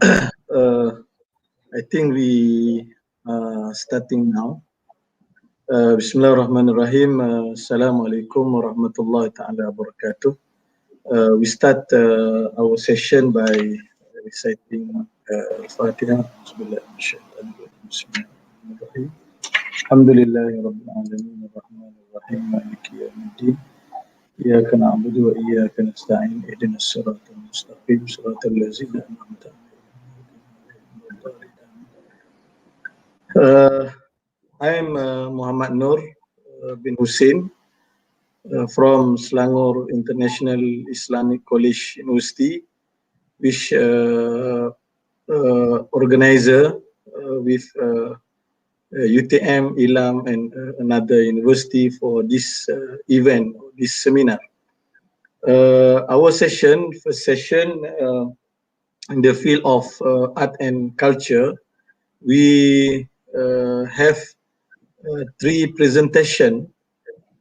I think we are starting now. Bismillahirrahmanirrahim. Assalamualaikum warahmatullahi ta'ala wabarakatuh. We start our session by reciting Fatiha. Bismillahirrahmanirrahim. Alhamdulillahi rabbil alamin arrahmanir rahim maliki yawmiddin. Iyyaka na'budu wa iyyaka nasta'in ihdinas siratal mustaqim siratal ladzina an'amta alaihim. I am Muhammad Noor Bin Hussin from Selangor International Islamic College University, which organizer with UTM, ILAM, and another university for this event, this seminar. Our session, first session in the field of art and culture, we have 3 presentation,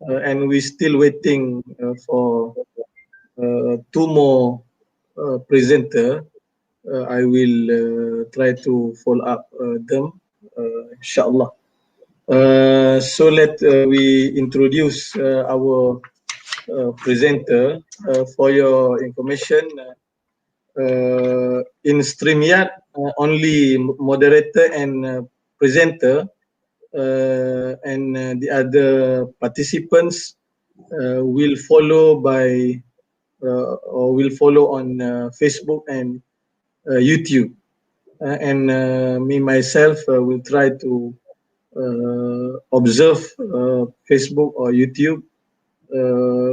and we're still waiting for 2 more presenter. I will try to follow up them, inshallah. So let we introduce our presenter. For your information, in StreamYard, only moderator and presenter and the other participants will follow by or will follow on Facebook and YouTube, and me myself will try to observe Facebook or YouTube.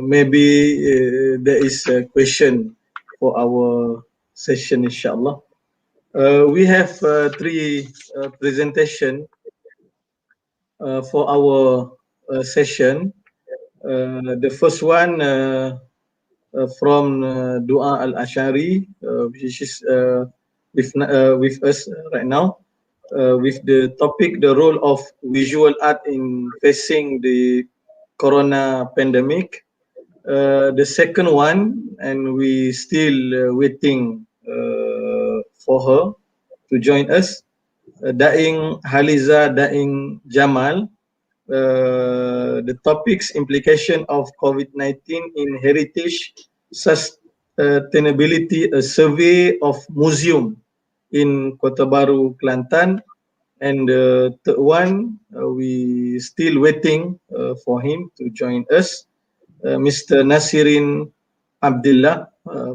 Maybe there is a question for our session, inshallah. We have 3 presentation for our session. The first one from Dua Al-Ashari, which is with us right now, with the topic, the role of visual art in facing the corona pandemic. The second one, and we still waiting for her to join us, Daing Haliza Daing Jamal. The topics, implication of COVID-19 in heritage sustainability, a survey of museum in Kota Baru, Kelantan. And the third one, we still waiting for him to join us, Mr. Nasirin Abdullah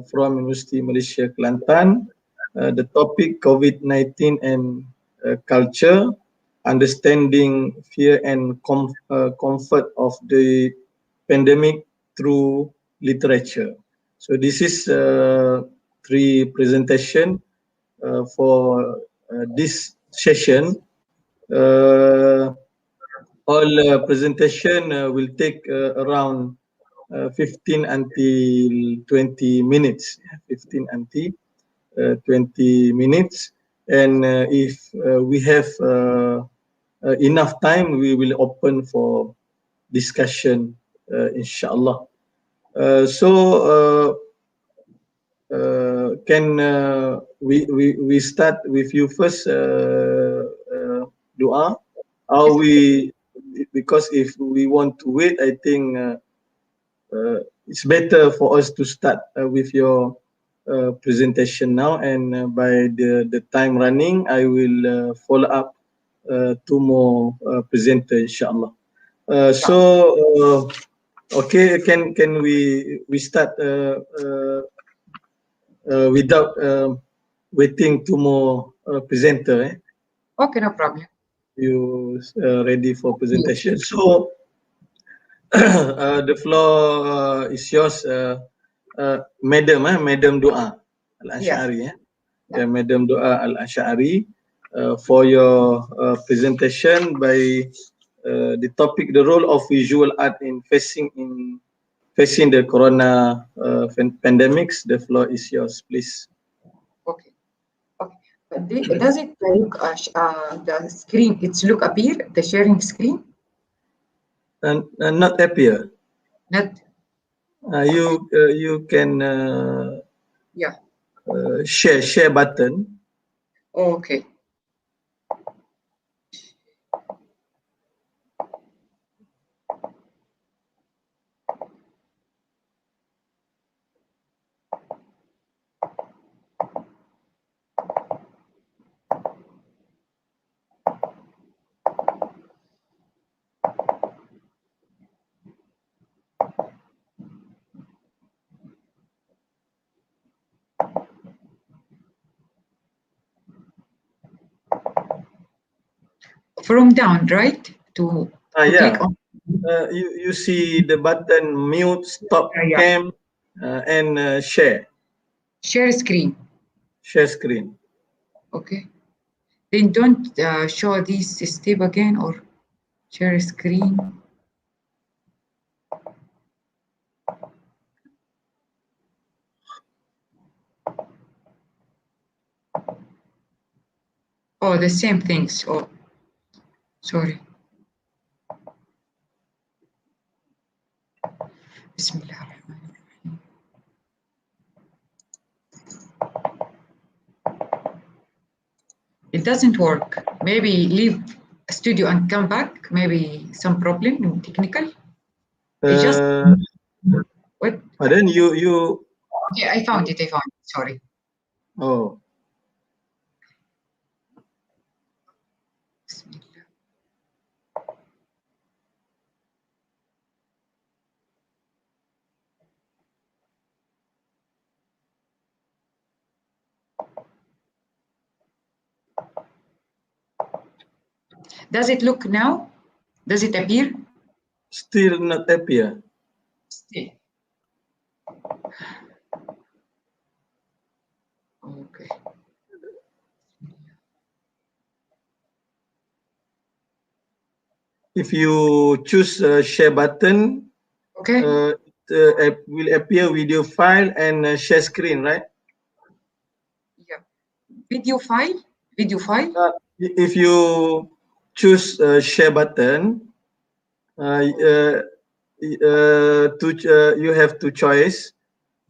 from University Malaysia, Kelantan. The topic, COVID-19 and culture, understanding fear and comfort of the pandemic through literature. So this is 3 presentation for this session. All presentation will take around 15 until 20 minutes. 15 until 20 minutes. And if we have enough time, we will open for discussion, inshallah. Can we start with you first, Dua? How we, because if we want to wait, I think it's better for us to start with your presentation now, and by the time running, I will follow up 2 more presenters, inshallah. Okay, can we start without waiting 2 more presenter? Okay, no problem. You ready for presentation? Yes. So the floor is yours, Madam Dua Al-Ashari. Yes. Yeah, Madam Dua Al-Ashari, for your presentation by the topic, the role of visual art in facing the corona pandemics. The floor is yours, please. Okay. Does it look the screen? It's look appear the sharing screen? Not appear. Not. You can share button. Okay. From down, right? To click Yeah. on. You see the button mute, stop Yeah. cam, and share Share screen. screen. Okay. Then don't show this step again or share screen. Oh, the same things. Oh, sorry. Bismillah. It doesn't work. Maybe leave studio and come back. Maybe some problem technical. It just what? But then you Okay, I found it. I found it. Sorry. oh. Bismillah. Does it look now? Does it appear? Still not appear. Still. Okay. If you choose share button, Okay. it will appear video file and share screen, right? Yeah. Video file. Video file. If you choose share button, you have to choice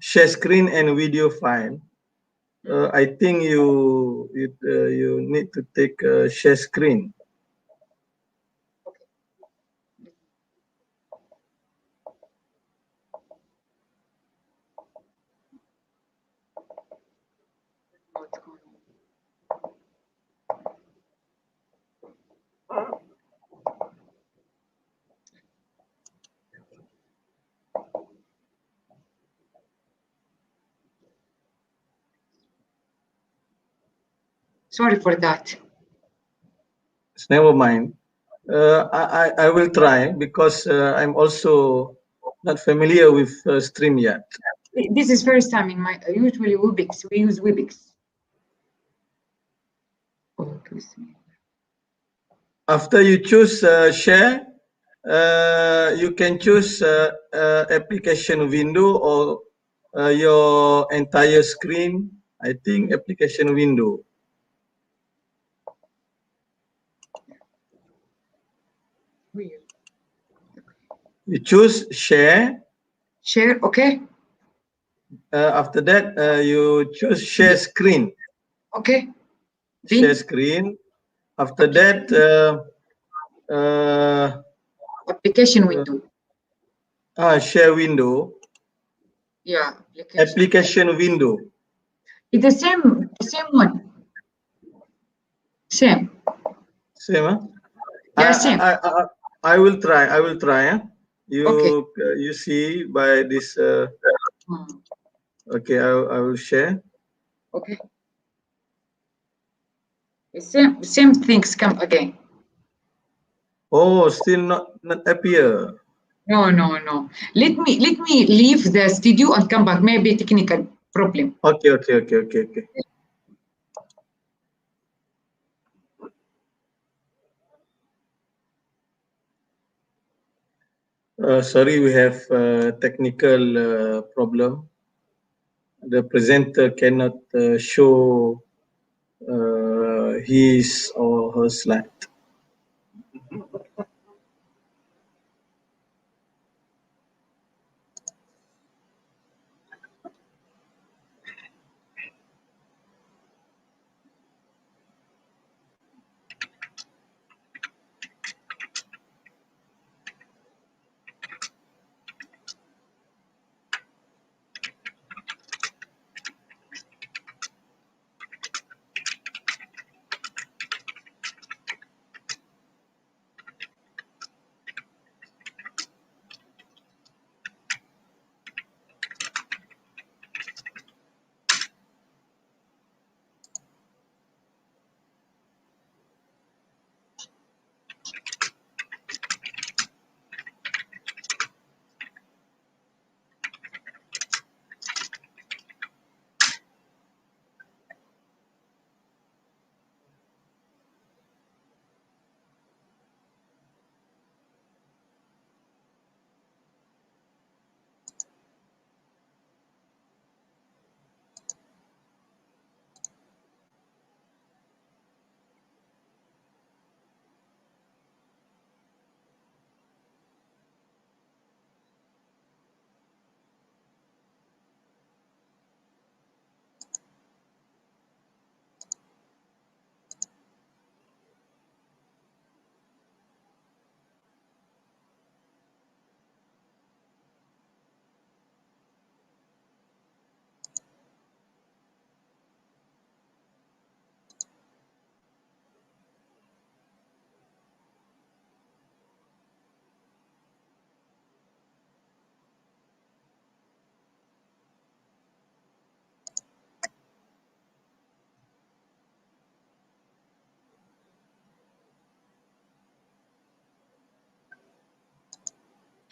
share screen and video file. I think you need to take share screen. Sorry for that. Never mind. I will try because I'm also not familiar with Stream yet. This is first time in my usually Webex. We use Webex. Okay. After you choose share, you can choose application window or your entire screen. I think application window. Weird. You choose share. Share. Okay. After that, you choose share screen. Okay. Share Then screen. After that, application window. share window. Yeah. Application window. It's the same one. Same. Same, huh? Yeah, same. I will try. I will try. Huh? Okay. You see by this. Okay, I will share. Okay. The same things come again. Oh, still not appear. No, no, no. Let me leave the studio and come back. Maybe technical problem. Okay. Sorry, we have technical problem. The presenter cannot show his or her slide.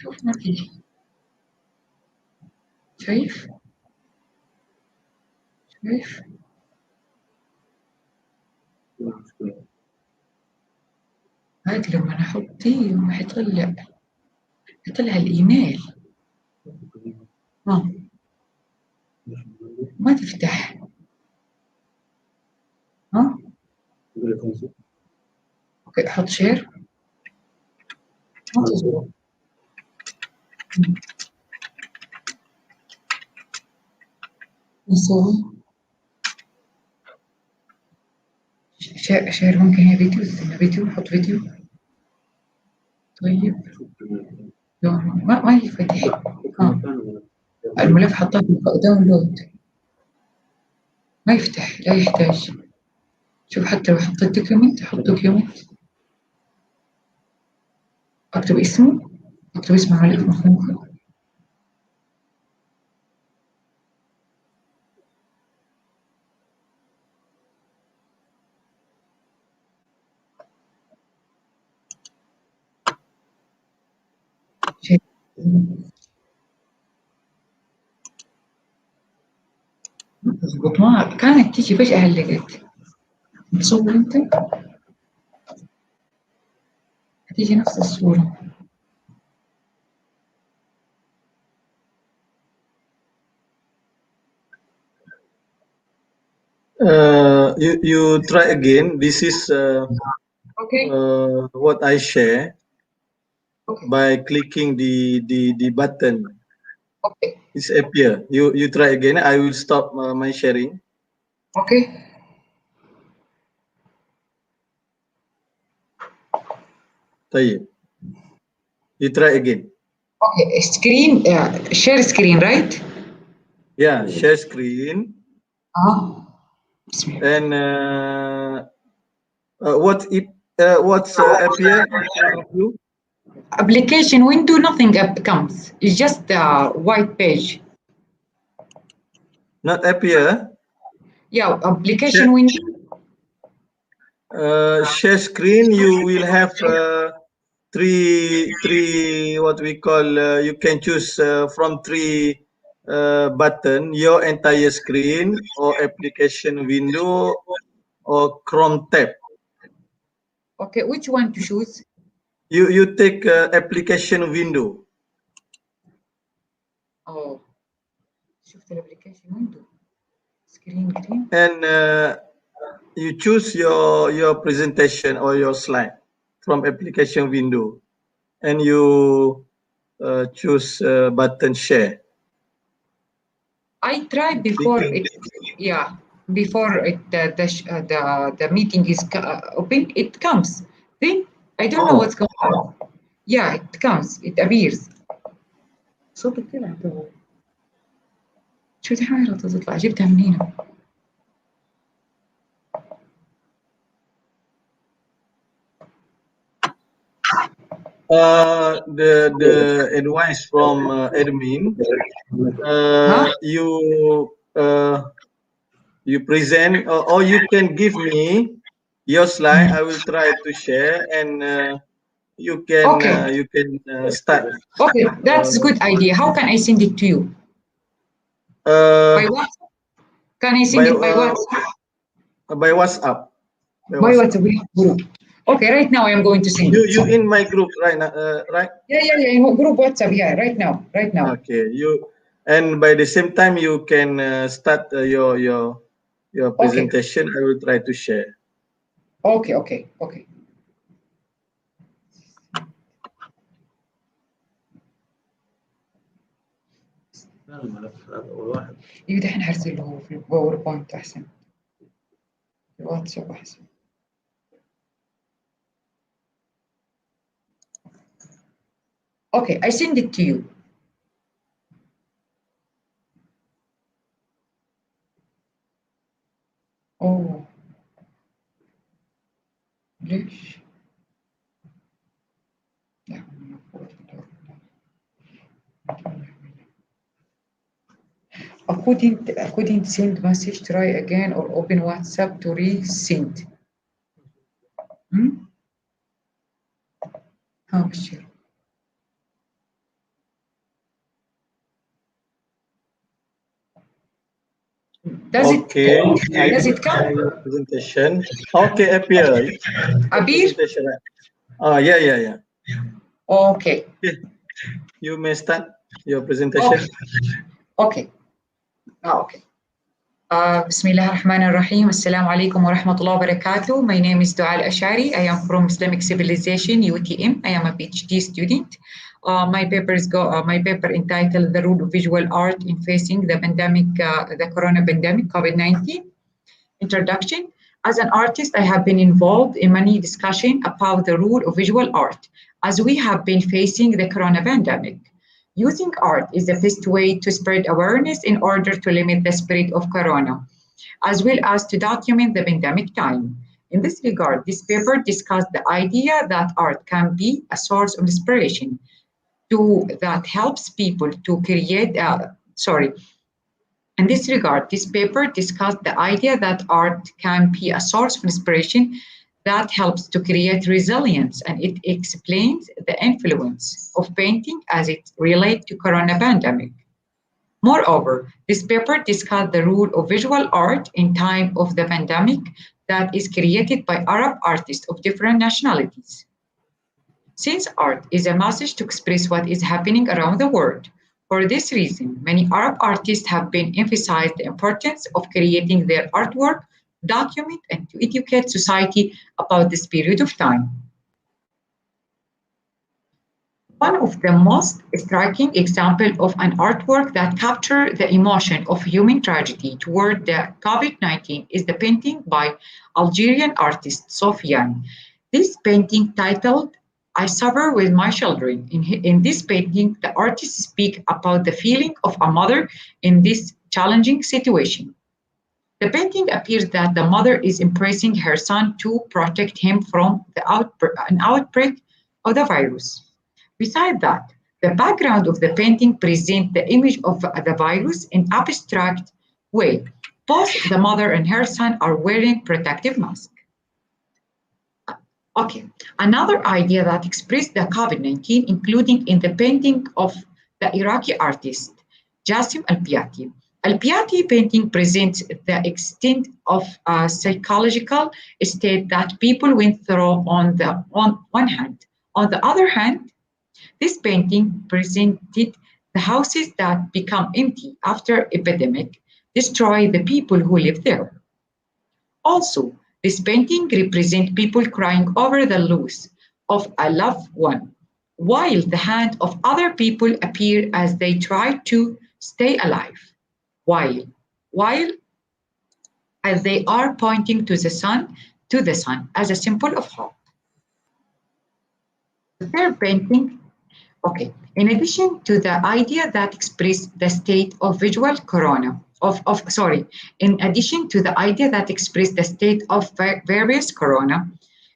شوف ما تيجي. شايف؟ شايف؟ هاد لما أنا أحط دي حيطلع الإيميل. ما تفتح. اوكي احط شير. ما تزبط. نسوي شير ممكن هي فيديو. استنى فيديو. حط فيديو. طيب ما يفتح. الملف حطه في داونلود. ما يفتح. لا يحتاج. شوف حتى لو حطيت دوكيومنت. احط دوكيومنت. اكتب اسمه. اكتب اسم الملف مخفوق. تضبط. ما كانت تيجي فجأة هلقت. تصور انت هتيجي نفس الصورة. You try again. This is okay. What I share Okay. by clicking the button. Okay. It's appear. You try again. I will stop my sharing. Okay. طيب. You try again. Okay. Screen. Share screen, right? Yeah. Share screen. And what's appear in front of you? Application window. Nothing comes. It's just a white page. Not appear. Yeah. Application window. Share screen. You will have three what we call. You can choose from three button. Your entire screen or application window or Chrome tab. Okay. Which one to choose? You take application window. Oh. شفت الابلكيشن window. Screen green. And you choose your presentation or your slide from application window, and you choose button share. I tried before it. Yeah. Before it, the meeting is open, it comes. Then I don't know what's going on. Yeah, it comes. It appears. صوتك طلع تو. شو دي حاجة تطلع. جبتها من هنا. The advice from admin. You present or you can give me your slide. I will try to share, and you can start. Okay, that's a good idea. How can I send it to you? By what? Can I send it by WhatsApp? By WhatsApp. By WhatsApp group. Okay, right now I am going to send you. it. You in my group right now, right? Yeah. In group WhatsApp. Yeah, right now. Okay, and by the same time you can start your presentation. Okay. I will try to share. Okay. ايوه دحين حرسله في الباوربوينت احسن. الواتساب احسن. Okay, I send it to you. Oh. ليش؟ لا couldn't send message. Try again or open WhatsApp to resend. ها بشير. Does it Okay, I does put it come? your presentation. Okay, appear. The Abir? presentation. Yeah, yeah, yeah. Okay. Okay, you may start your Okay. presentation. Okay. Okay. Bismillah ar-Rahman ar-Rahim. Assalamu alaikum wa rahmatullahi wa barakatuh. My name is Dua al-Ashari. I am from Islamic Civilization, UTM. I am a PhD student. My paper entitled "The Role of Visual Art in Facing the Pandemic, the Corona Pandemic, COVID-19." Introduction. As an artist, I have been involved in many discussions about the role of visual art as we have been facing the corona pandemic. Using art is the best way to spread awareness in order to limit the spread of corona, as well as to document the pandemic time. In this regard, this paper discussed the idea that art can be a source of inspiration that helps people to create, in this regard, this paper discussed the idea that art can be a source of inspiration that helps to create resilience, and it explains the influence of painting as it relates to corona pandemic. Moreover, this paper discussed the role of visual art in time of the pandemic that is created by Arab artists of different nationalities. Since art is a message to express what is happening around the world, for this reason, many Arab artists have been emphasized the importance of creating their artwork, document, and to educate society about this period of time. One of the most striking examples of an artwork that captures the emotion of human tragedy toward the COVID-19 is the painting by Algerian artist Sofiane. This painting titled I Suffer with My Children. In this painting, the artist speaks about the feeling of a mother in this challenging situation. The painting appears that the mother is embracing her son to protect him from an outbreak of the virus. Besides that, the background of the painting presents the image of the virus in abstract way. Both the mother and her son are wearing protective masks. Okay, another idea that expressed the COVID-19, including in the painting of the Iraqi artist Jassim Al-Piati. Al-Piati painting presents the extent of a psychological state that people went through on one hand. On the other hand, this painting presented the houses that become empty after epidemic, destroy the people who live there. Also, this painting represents people crying over the loss of a loved one, while the hand of other people appear as they try to stay alive, while as they are pointing to the sun as a symbol of hope. The third painting. Okay. In addition to the idea that expressed the state of visual corona, in addition to the idea that expressed the state of various corona,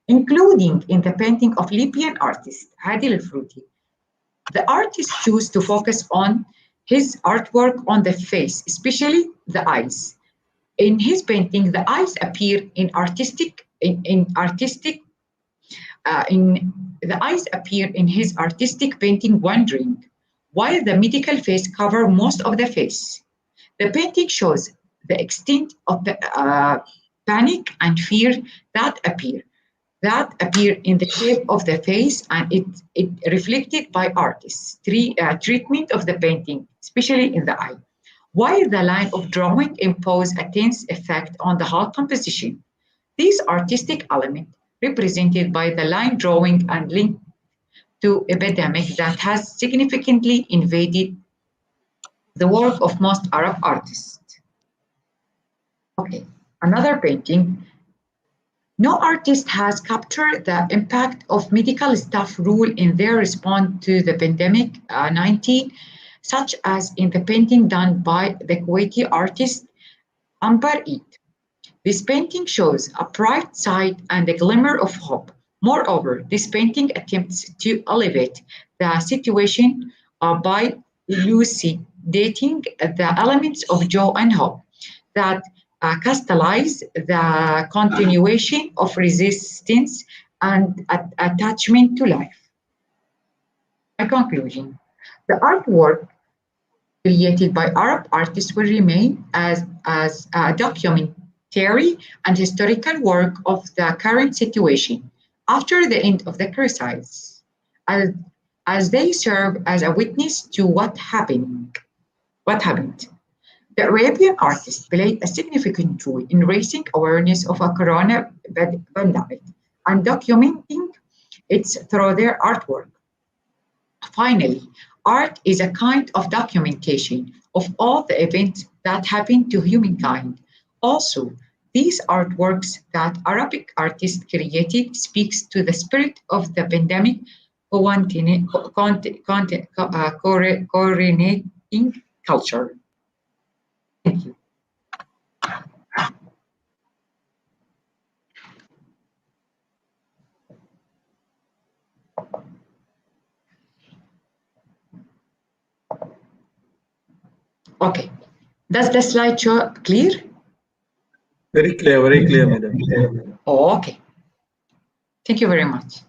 including in the painting of Libyan artist Adil Fruti, the artist chose to focus on his artwork on the face, especially the eyes. In his painting, the eyes appear in the eyes appear in his artistic painting wandering, while the medical face covers most of the face. The painting shows the extent of the panic and fear that appear in the shape of the face, and it reflected by artists' treatment of the painting, especially in the eye. While the line of drawing impose a tense effect on the whole composition, these artistic elements represented by the line drawing and linked to epidemic that has significantly invaded the work of most Arab artists. Okay, another painting. No artist has captured the impact of medical staff rule in their response to the pandemic 19, such as in the painting done by the Kuwaiti artist Ambar Eid. This painting shows a bright side and a glimmer of hope. Moreover, this painting attempts to elevate the situation by elucidating the elements of joy and hope that catalyze the continuation of resistance and attachment to life. My conclusion, the artwork created by Arab artists will remain as a documentary and historical work of the current situation after the end of the crisis, as they serve as a witness to what happened. What happened? The Arabian artists played a significant role in raising awareness of a corona pandemic and documenting it through their artwork. Finally, art is a kind of documentation of all the events that happened to humankind. Also, these artworks that Arabic artists created speaks to the spirit of the pandemic coordinating culture. Thank you. Okay. Does the slideshow clear? Very clear, madam. Oh, okay. Thank you very much.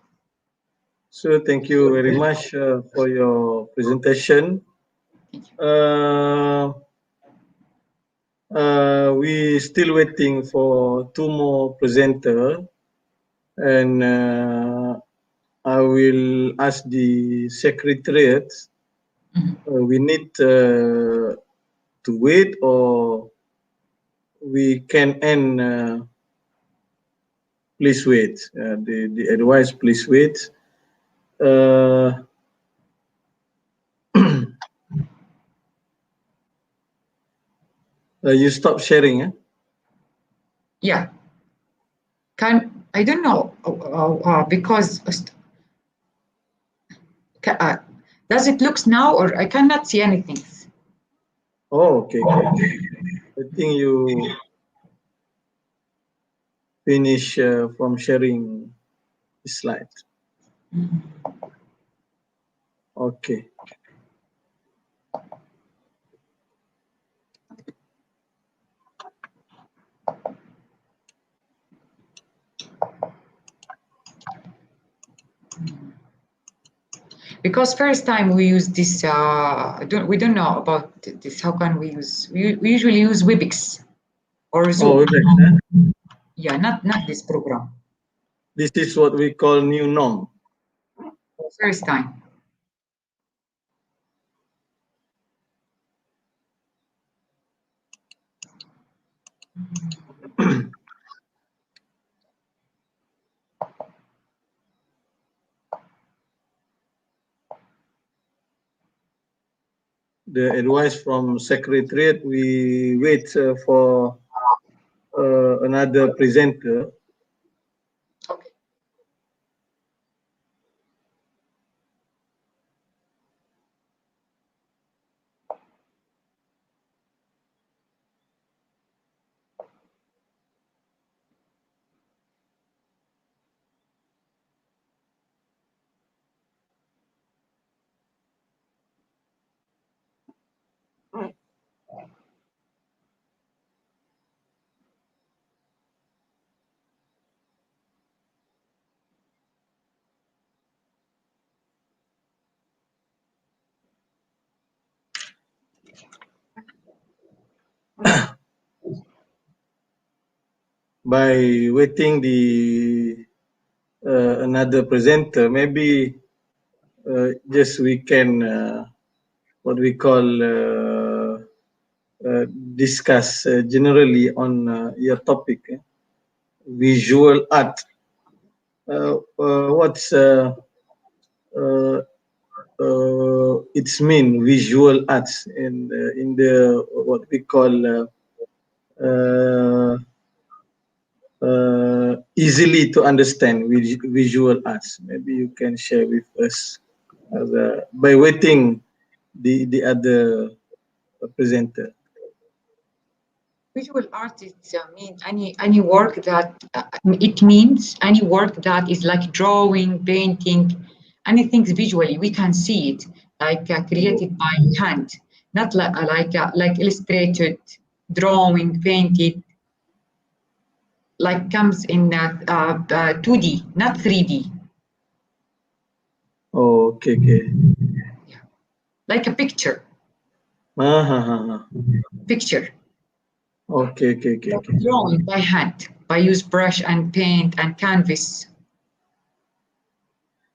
So thank you very much for your presentation. We still waiting for two more presenters, and I will ask the secretariat. We need to wait, or we can end. Please wait. The advice, please wait. You stop sharing, eh? Yeah. I don't know because does it looks now, or I cannot see anything? Oh, okay. I think you finish from sharing the slide. Okay. Because first time we use this, we don't know about this. How can we use? We usually use Webex or Zoom. Oh, Webex, eh? Yeah, not this program. This is what we call new norm. First time. The advice from secretariat, we wait for another presenter. Okay. By waiting the another presenter, maybe just we can what we call discuss generally on your topic, visual art. What's its mean, visual arts, in the what we call easily to understand visual arts. Maybe you can share with us by waiting the other presenter. Visual art means any work that it means any work that is like drawing, painting, anything visually we can see it, like created by hand, not like illustrated, drawing, painted, like comes in 2D, not 3D. Oh, okay. Like a picture. Picture. Okay. Drawing by hand, by use brush and paint and canvas.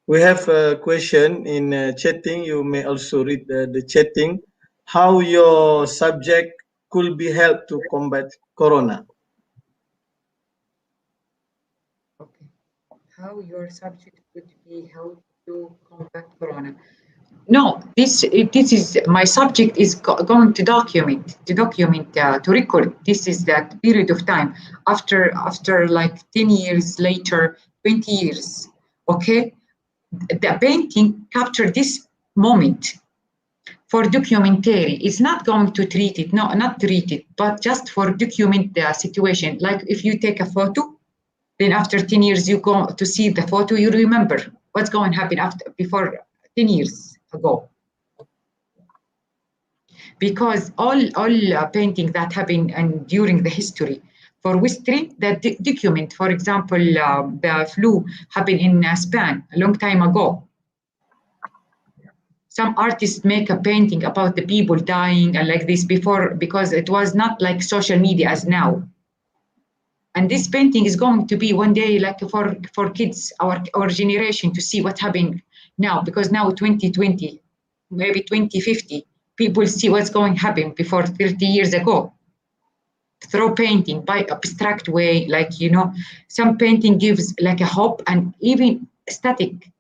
We have a question in chatting. You may also read the chatting. How your subject could be helped to combat corona? Okay. How your subject could be helped to combat corona? No, this is my subject is going to document to record. This is that period of time after like 10 years later, 20 years. Okay, the painting captured this moment for documentary. It's not going to treat it, no, not treat it, but just for document the situation. Like if you take a photo, then after 10 years you go to see the photo, you remember what's going to happen before 10 years ago. Because all painting that happened and during the history for history that document, for example, the flu happened in Spain a long time ago. Some artists make a painting about the people dying and like this before, because it was not like social media as now. And this painting is going to be one day like for kids, our generation, to see what's happening now, because now 2020, maybe 2050, people see what's going to happen before 30 years ago. Through painting by abstract way, like, you know, some painting gives like a hope and even static,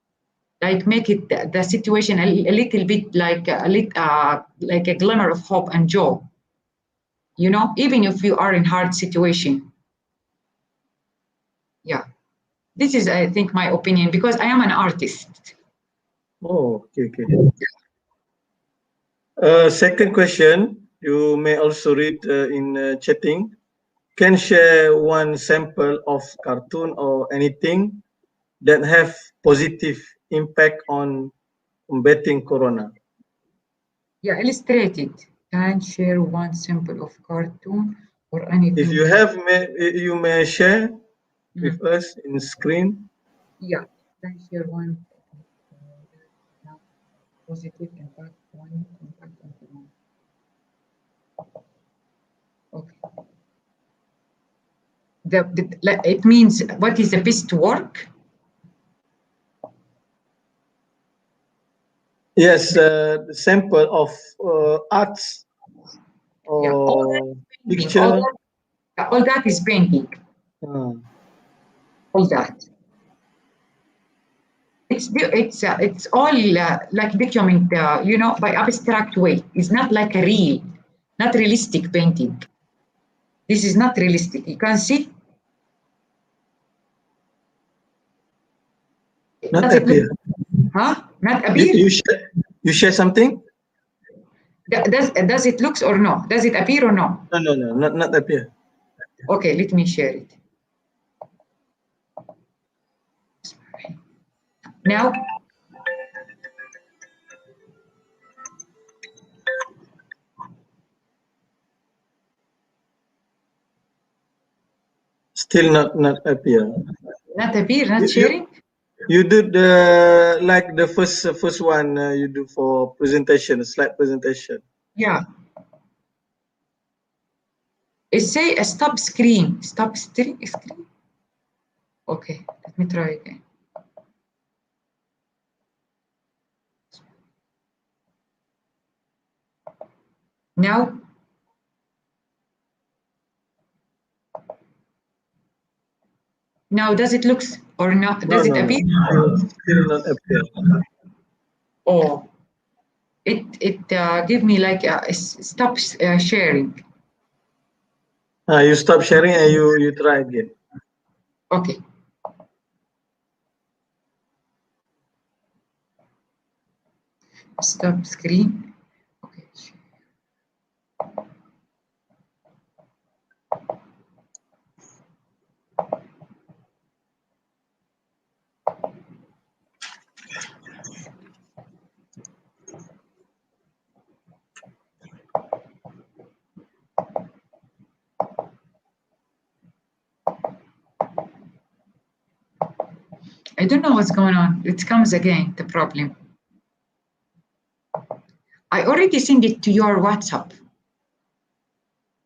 like make it the situation a little bit like a glimmer of hope and joy, you know, even if you are in hard situation. Yeah, this is, I think, my opinion, because I am an artist. Oh, okay. Second question, you may also read in chatting. Can share one sample of cartoon or anything that have positive impact on combating corona. Yeah, illustrated. Can share one sample of cartoon or anything. If you have, you may share with us in screen. Yeah, can share one positive impact on corona. Okay. It means what is the best work? Yes, the sample of arts or picture. All that is painting. All that. It's all like document, you know, by abstract way. It's not like a real, not realistic painting. This is not realistic. You can see. Not appear. Huh? Not appear? You share something? Does it looks or no? Does it appear or no? No, not appear. Okay, let me share it. Now? Still not appear. Not appear, not sharing? You did the like the first one you do for presentation, slide presentation. Yeah. It say a stop screen. Stop screen. Okay, let me try again. Now? Now, does it look or not? Does it appear? Still not appear. Oh, it give me like stop sharing. You stop sharing and you try again. Okay. Stop screen. Okay. I don't know what's going on. It comes again, the problem. I I already sent it to your WhatsApp.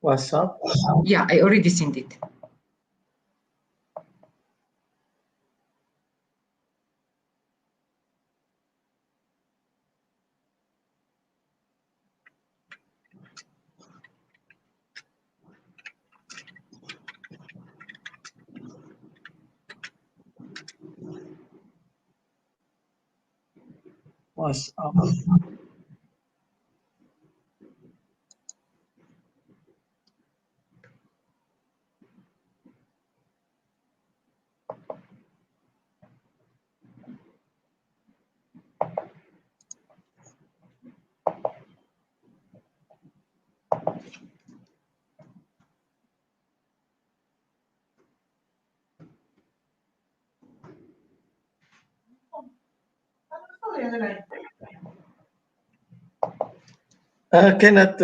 WhatsApp? Yeah, I already sent it. WhatsApp. Cannot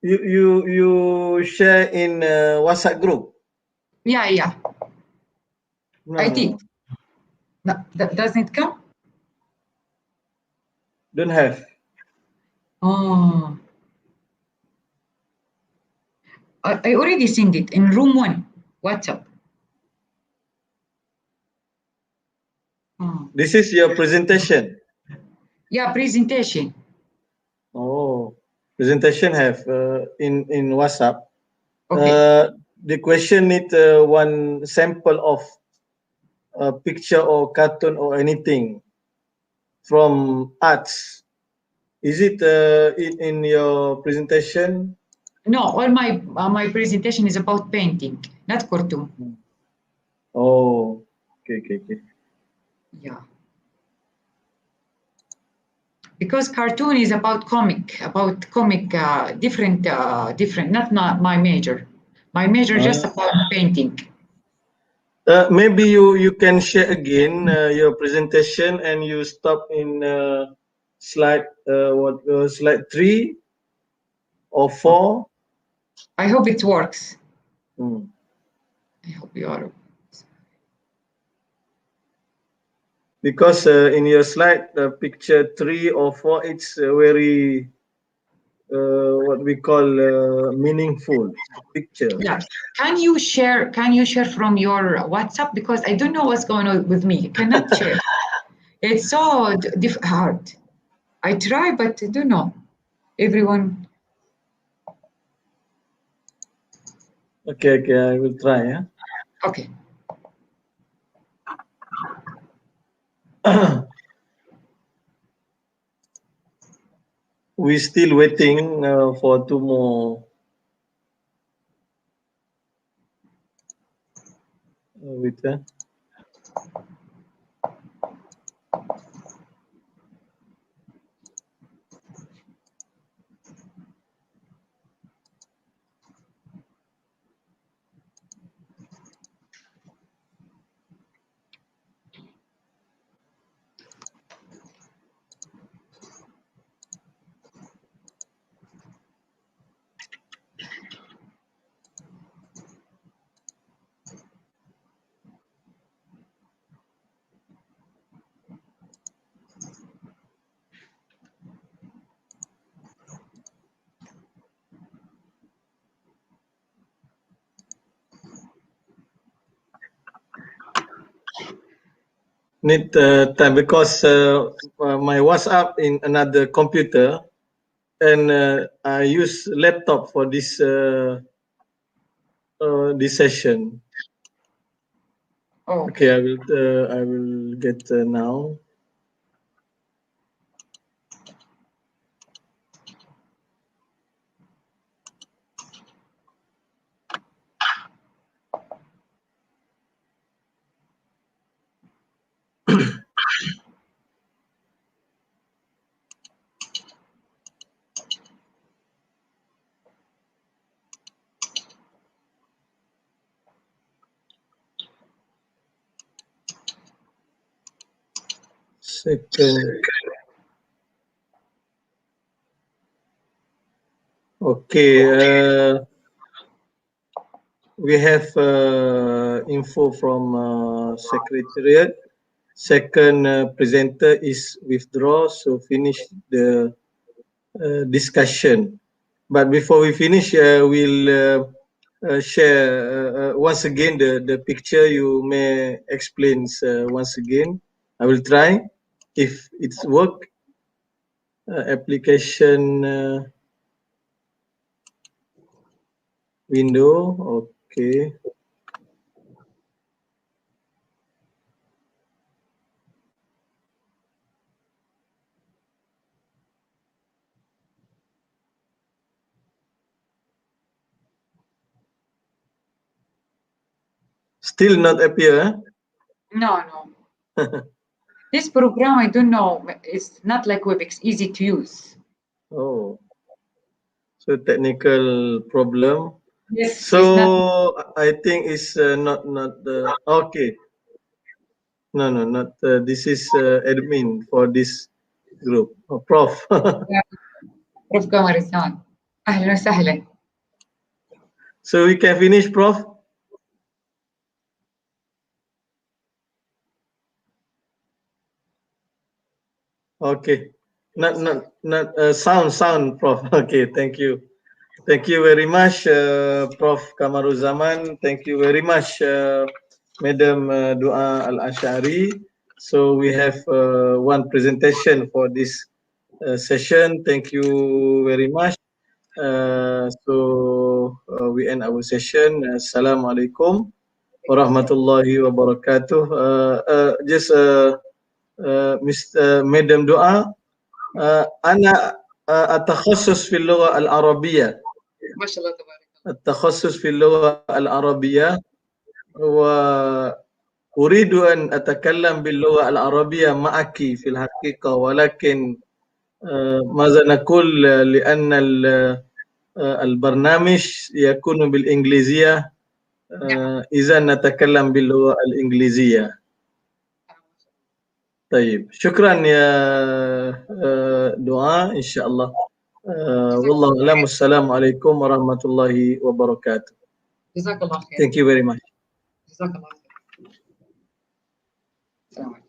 you share in WhatsApp group? Yeah, yeah. No, I no, did. no. No, that doesn't come? Don't have. Oh. I already sent it in room 1, WhatsApp. Oh. This is your presentation. Yeah, presentation. Oh, presentation have in WhatsApp. Okay. The question need one sample of a picture or cartoon or anything from arts. Is it in your presentation? No, all my presentation is about painting, not cartoon. Oh, okay, okay, okay. Yeah. Because cartoon is about comic, different, not my major. My major just about painting. Maybe you can share again your presentation and you stop in slide slide 3 or 4. I hope it works. Hmm. I hope you are. Because in your slide, picture 3 or 4, it's very what we call meaningful picture. Yeah. Can you share? Can you share from your WhatsApp? Because I don't know what's going on with me. I cannot share. It's so hard. I try, but I don't know. Everyone. Okay, okay, I will try. Yeah. Okay. We still waiting for 2 more. With need time because my WhatsApp in another computer and I use laptop for this session. Oh, Okay, okay. I will get now. Second. Okay, we have info from Secretariat. Second presenter is withdraw, so finish the discussion. But before we finish, we'll share once again the picture. You may explain once again. I will try if it's work. Application window. Okay. Still not appear. Huh? No. This program, I don't know, it's not like WebEx, easy to use. Oh, so technical problem. Yes. So I think it's not okay. No, not this is admin for this group. Oh, Prof. Prof Kamarizan. أهلا وسهلا. So we can finish, Prof. Okay. Not sound, Prof. Okay, thank you. Thank you very much, Prof. Kamaruzaman. Thank you very much, Madam Dua Al-Ashari. So we have one presentation for this session. Thank you very much. We end our session. Assalamualaikum warahmatullahi wabarakatuh. Just Mr. Madam Dua, أنا أتخصص في اللغة العربية. ما شاء الله تبارك الله. التخصص في اللغة العربية وأريد أن أتكلم باللغة العربية معك في الحقيقة، ولكن ماذا نقول لأن البرنامج يكون بالإنجليزية، إذا نتكلم باللغة الإنجليزية. طيب شكرا يا دعاء إن شاء الله. والله أعلم. السلام عليكم ورحمة الله وبركاته. جزاك الله خير. Thank you very much. جزاك الله خير. السلام عليكم.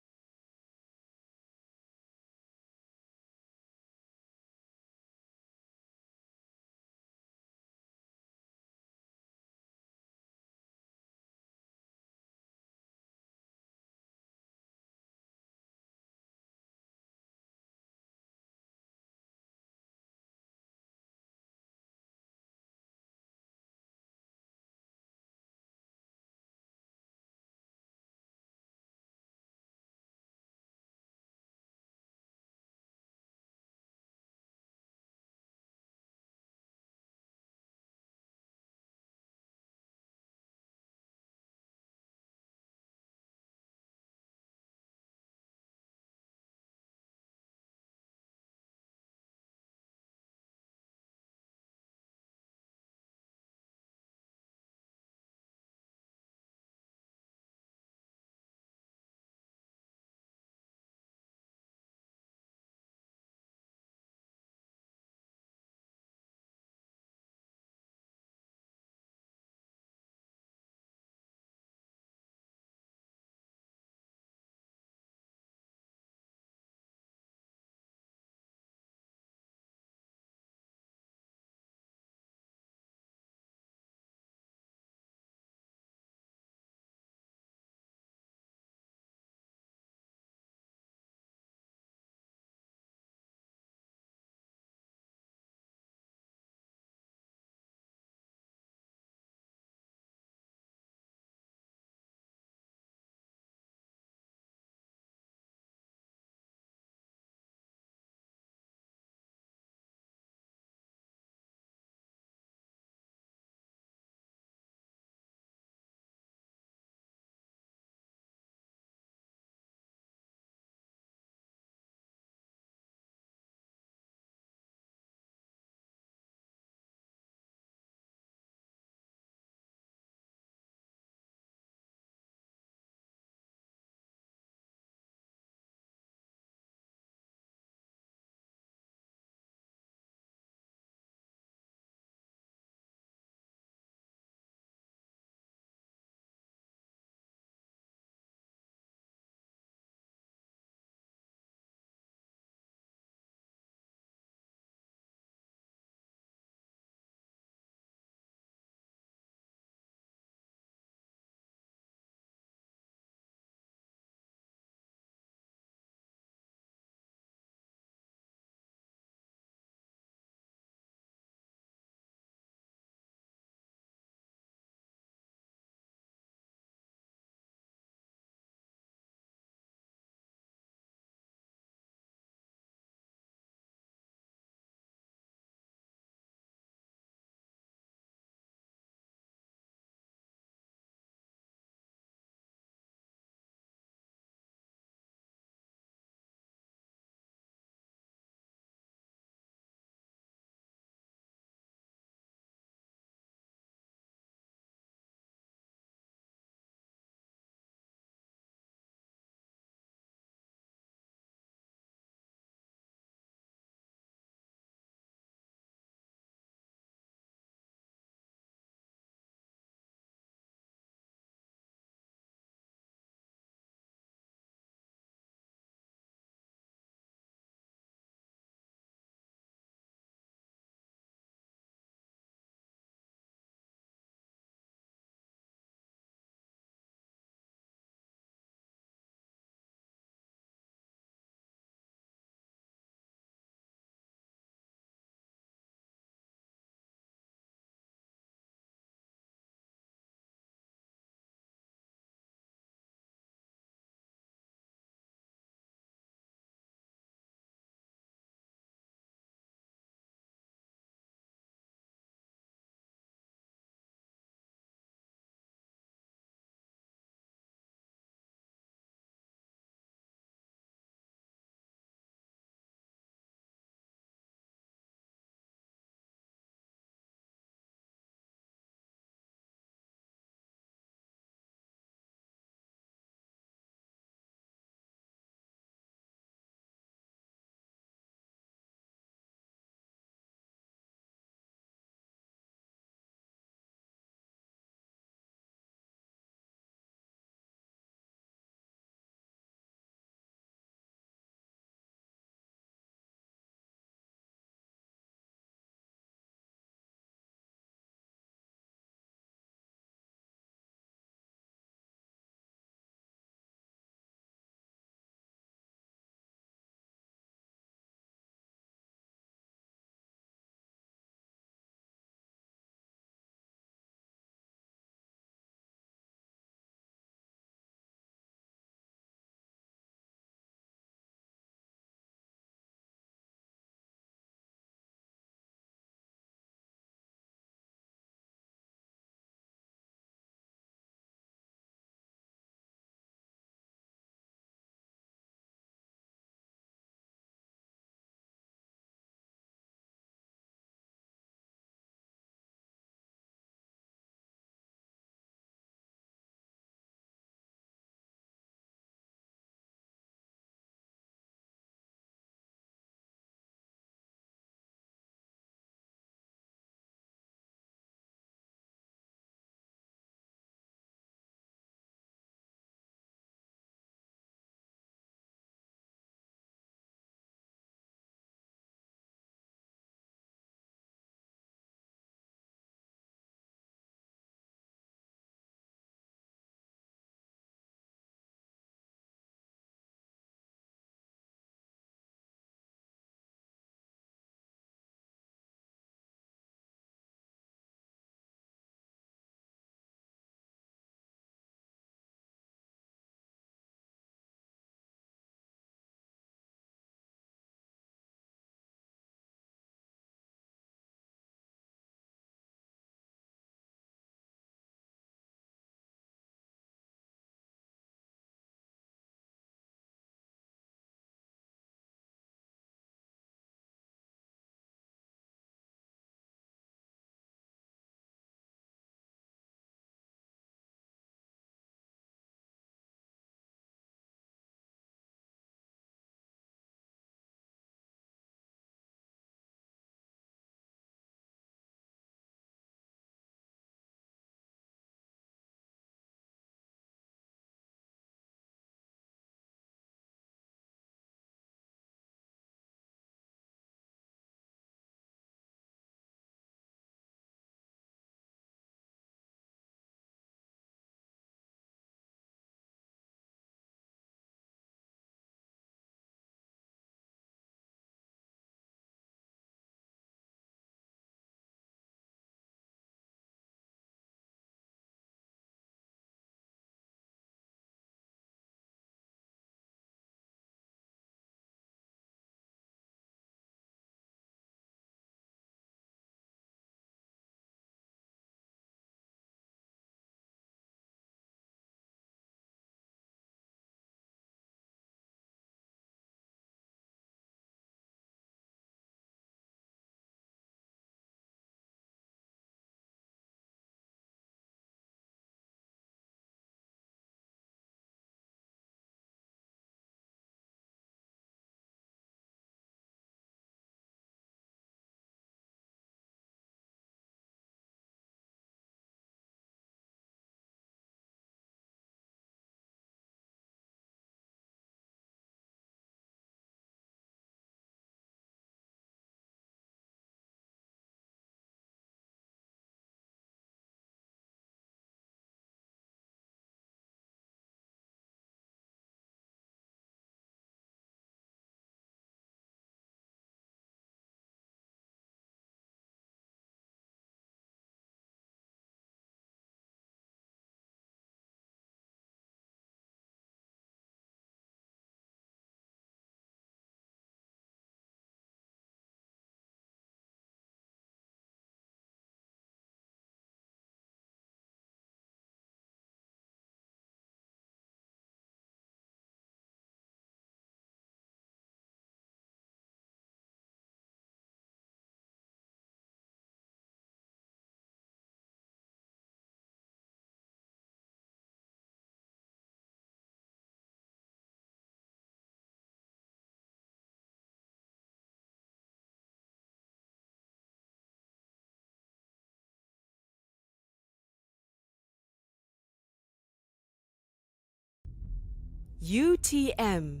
UTM,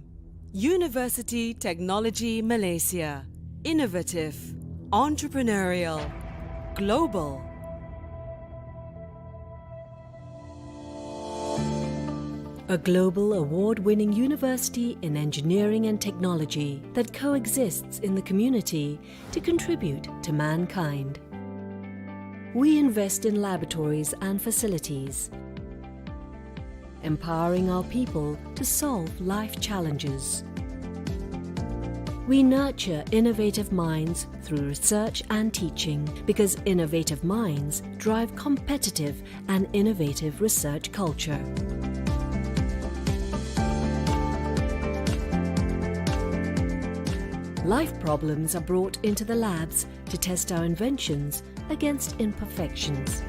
University Technology Malaysia. Innovative, entrepreneurial, global. A global award-winning university in engineering and technology that coexists in the community to contribute to mankind. We invest in laboratories and facilities, empowering our people to solve life challenges. We nurture innovative minds through research and teaching because innovative minds drive competitive and innovative research culture. Life problems are brought into the labs to test our inventions against imperfections.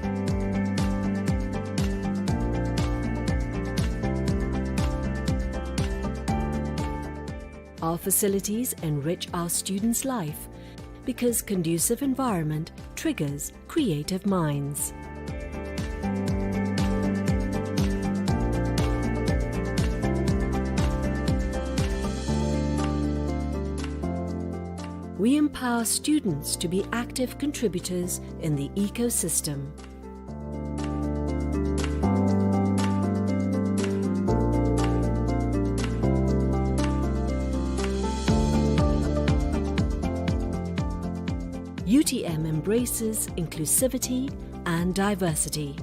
Our facilities enrich our students' life because conducive environment triggers creative minds. We empower students to be active contributors in the ecosystem. UTM embraces inclusivity and diversity.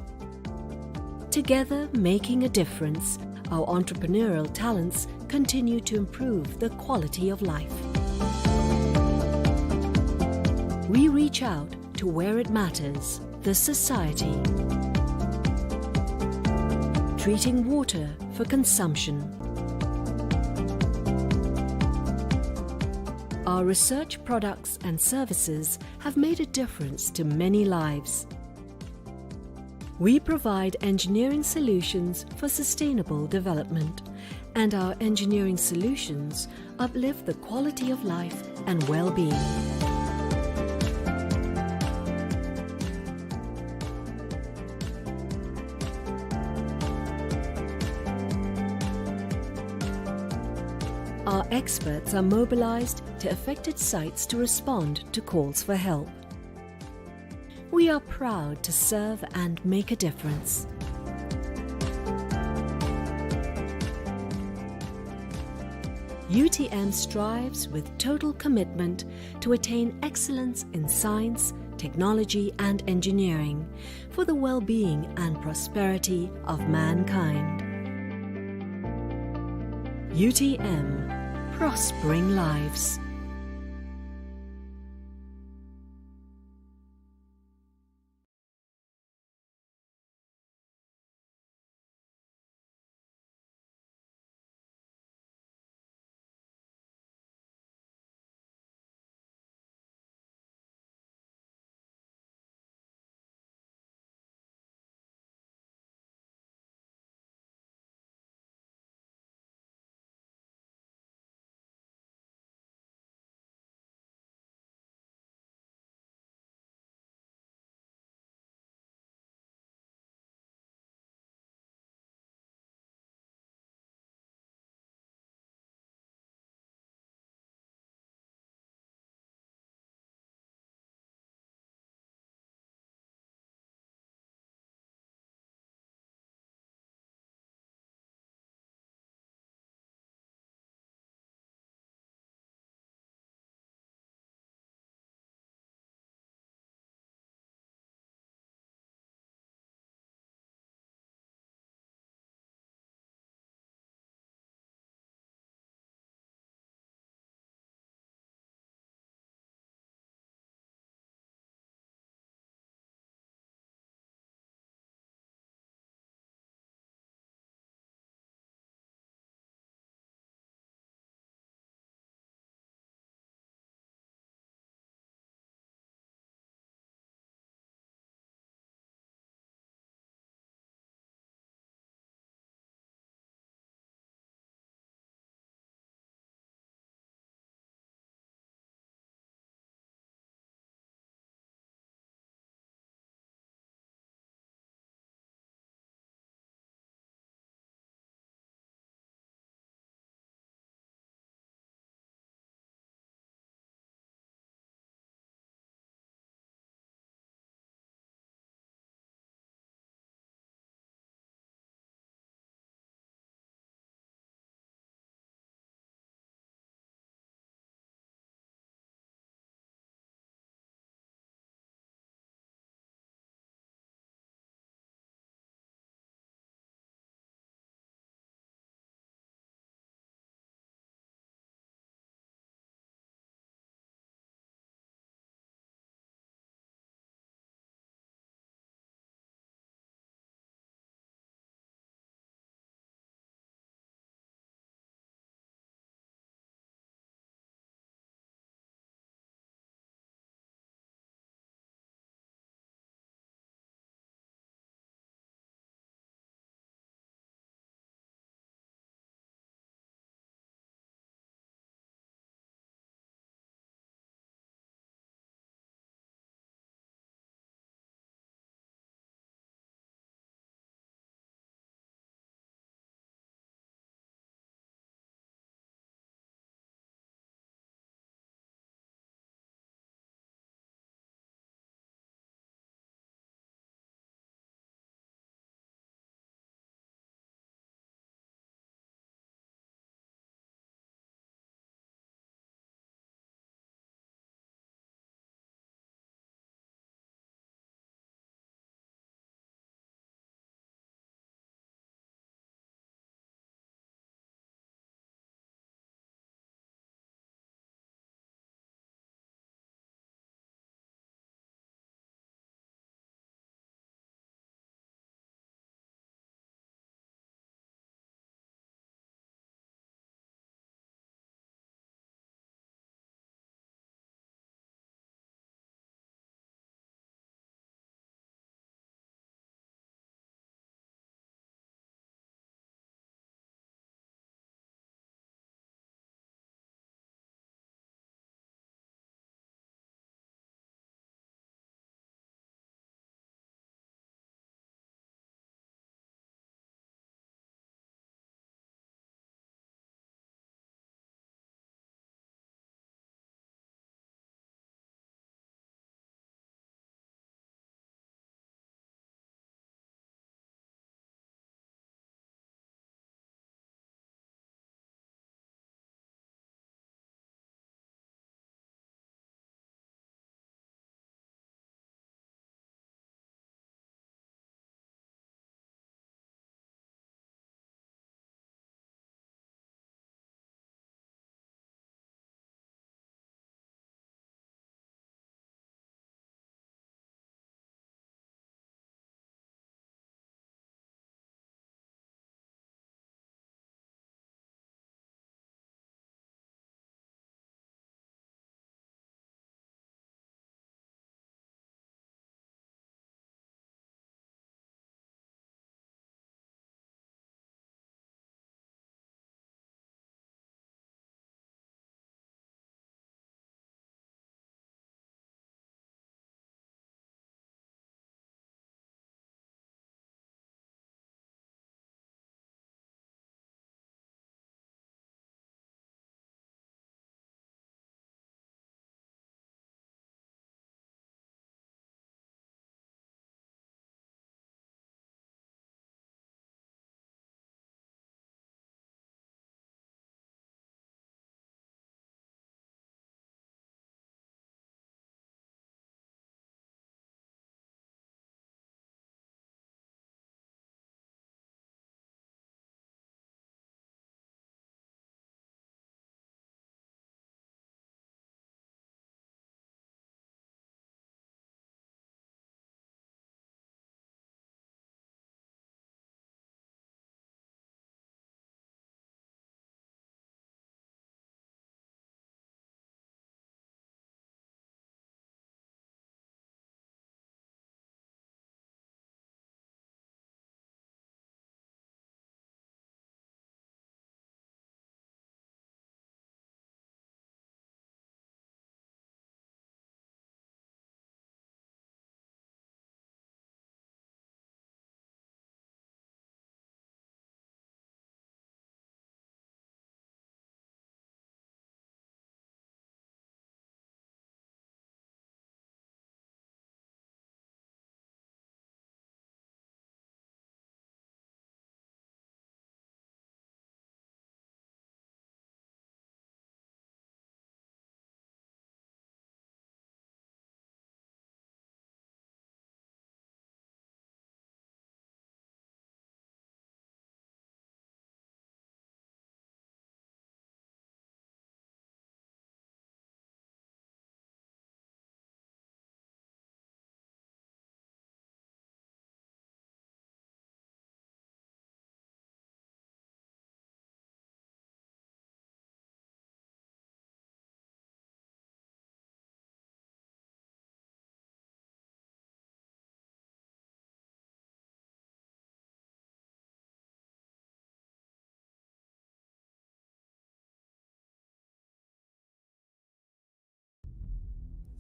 Together, making a difference, our entrepreneurial talents continue to improve the quality of life. We reach out to where it matters, the society. Treating water for consumption. Our research products and services have made a difference to many lives. We provide engineering solutions for sustainable development, and our engineering solutions uplift the quality of life and well-being. Our experts are mobilized to affected sites to respond to calls for help. We are proud to serve and make a difference. UTM strives with total commitment to attain excellence in science, technology and engineering for the well-being and prosperity of mankind. UTM, prospering lives.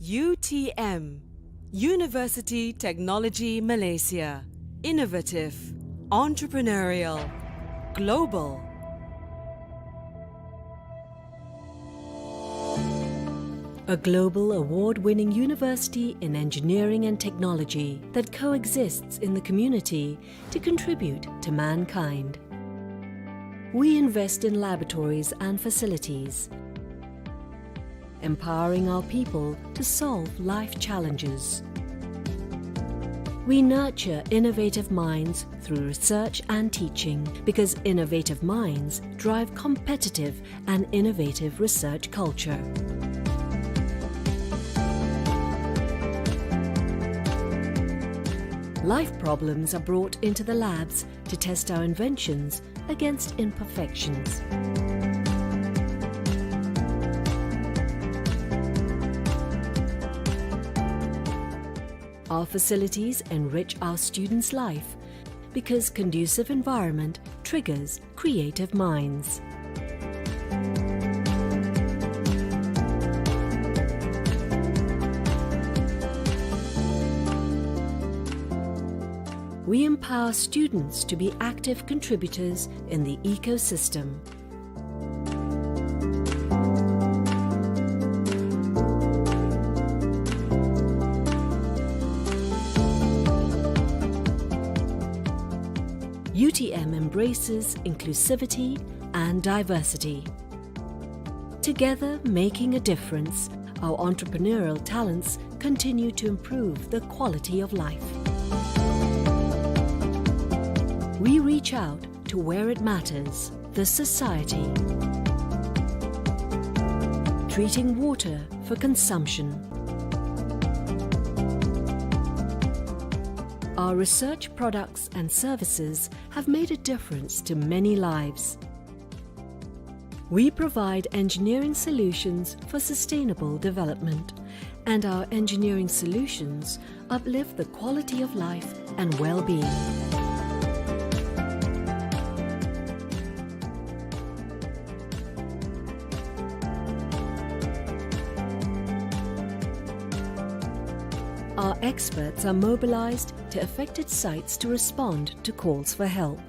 UTM, University Technology Malaysia. Innovative, entrepreneurial, global. A global award-winning university in engineering and technology that coexists in the community to contribute to mankind. We invest in laboratories and facilities, empowering our people to solve life challenges. We nurture innovative minds through research and teaching because innovative minds drive competitive and innovative research culture. Life problems are brought into the labs to test our inventions against imperfections. Our facilities enrich our students' life because conducive environment triggers creative minds. We empower students to be active contributors in the ecosystem. UTM embraces inclusivity and diversity. Together, making a difference, our entrepreneurial talents continue to improve the quality of life. We reach out to where it matters, the society. Treating water for consumption. Our research products and services have made a difference to many lives. We provide engineering solutions for sustainable development, and our engineering solutions uplift the quality of life and well-being. Our experts are mobilized to affected sites to respond to calls for help.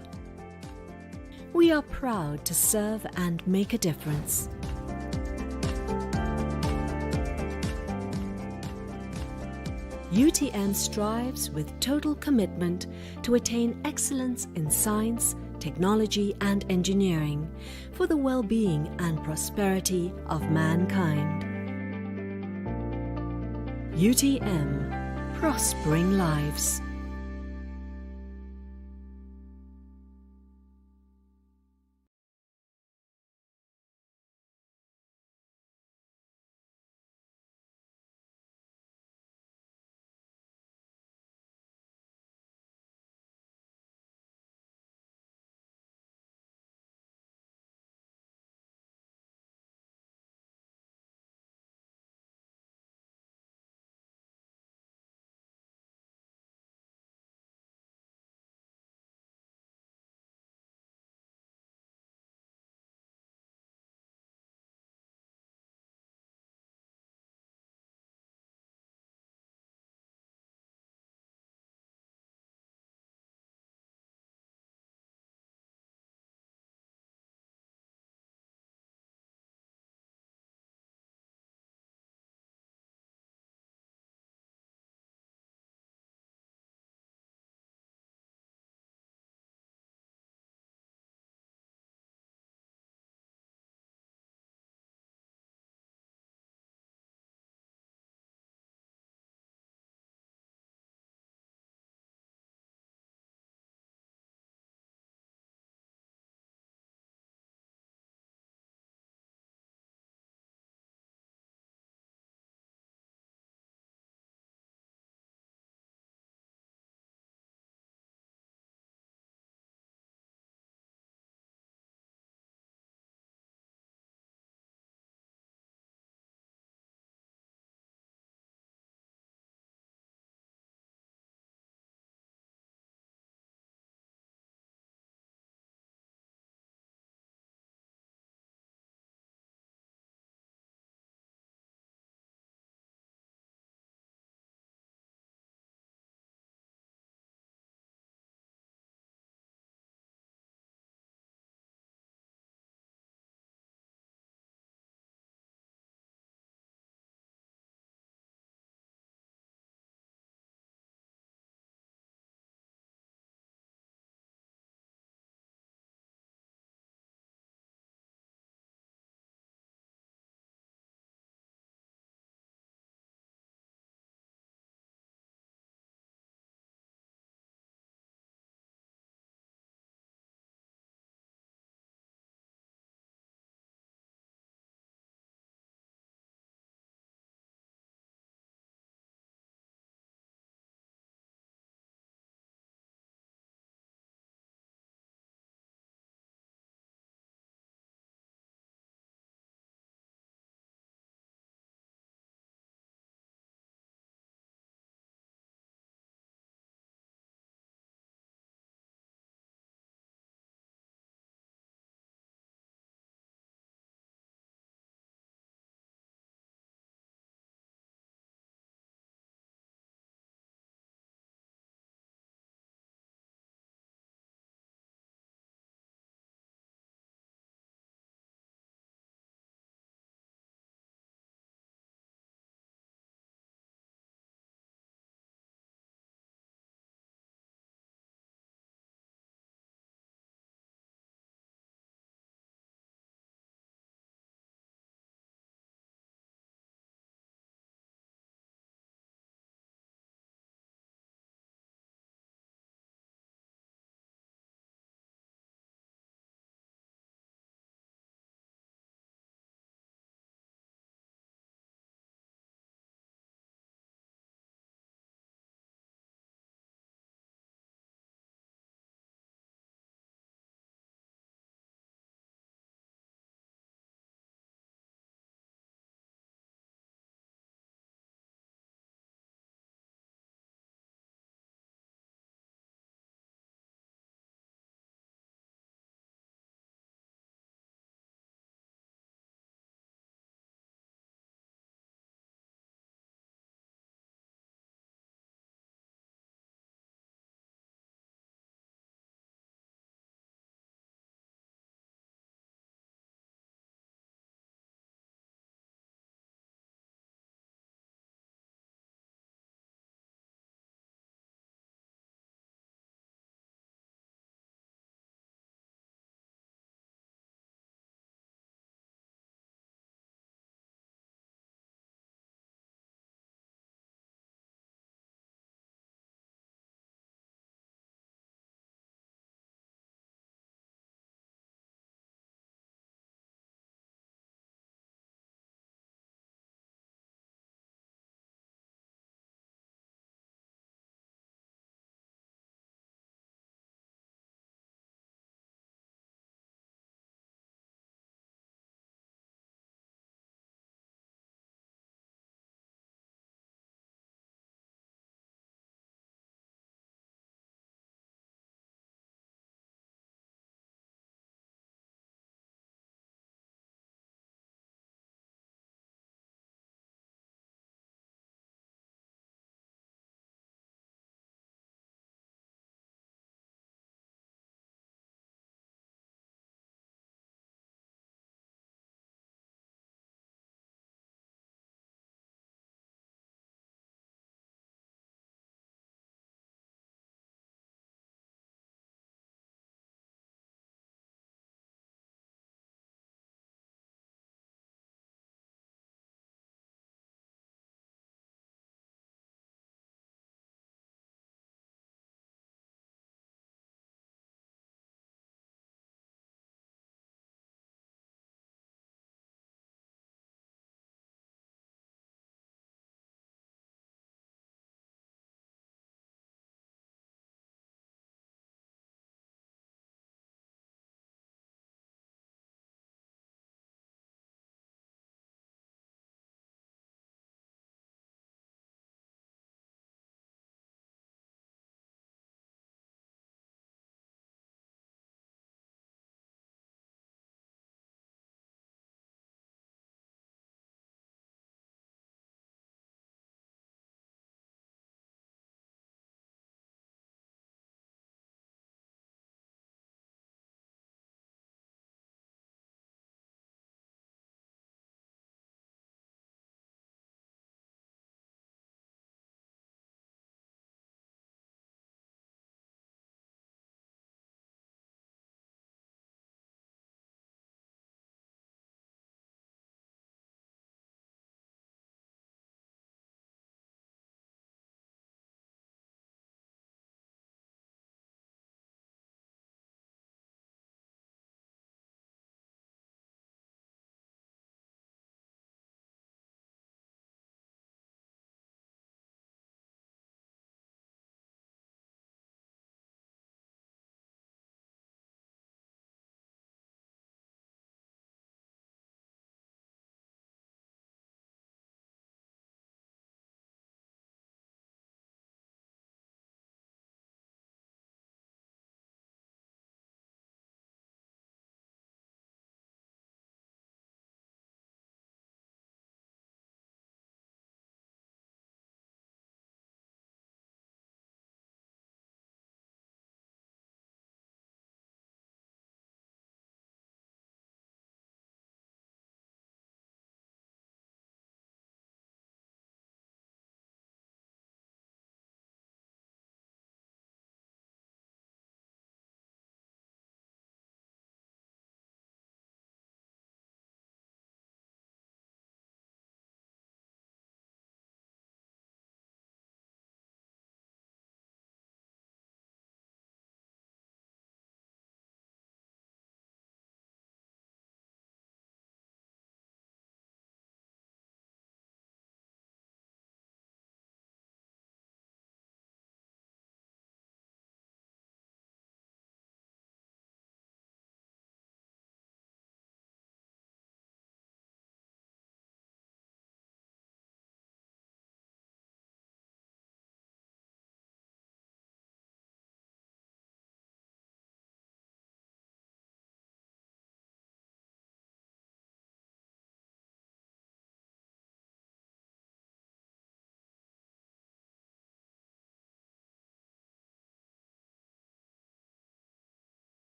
We are proud to serve and make a difference. UTM strives with total commitment to attain excellence in science, technology and engineering for the well-being and prosperity of mankind. UTM, prospering lives.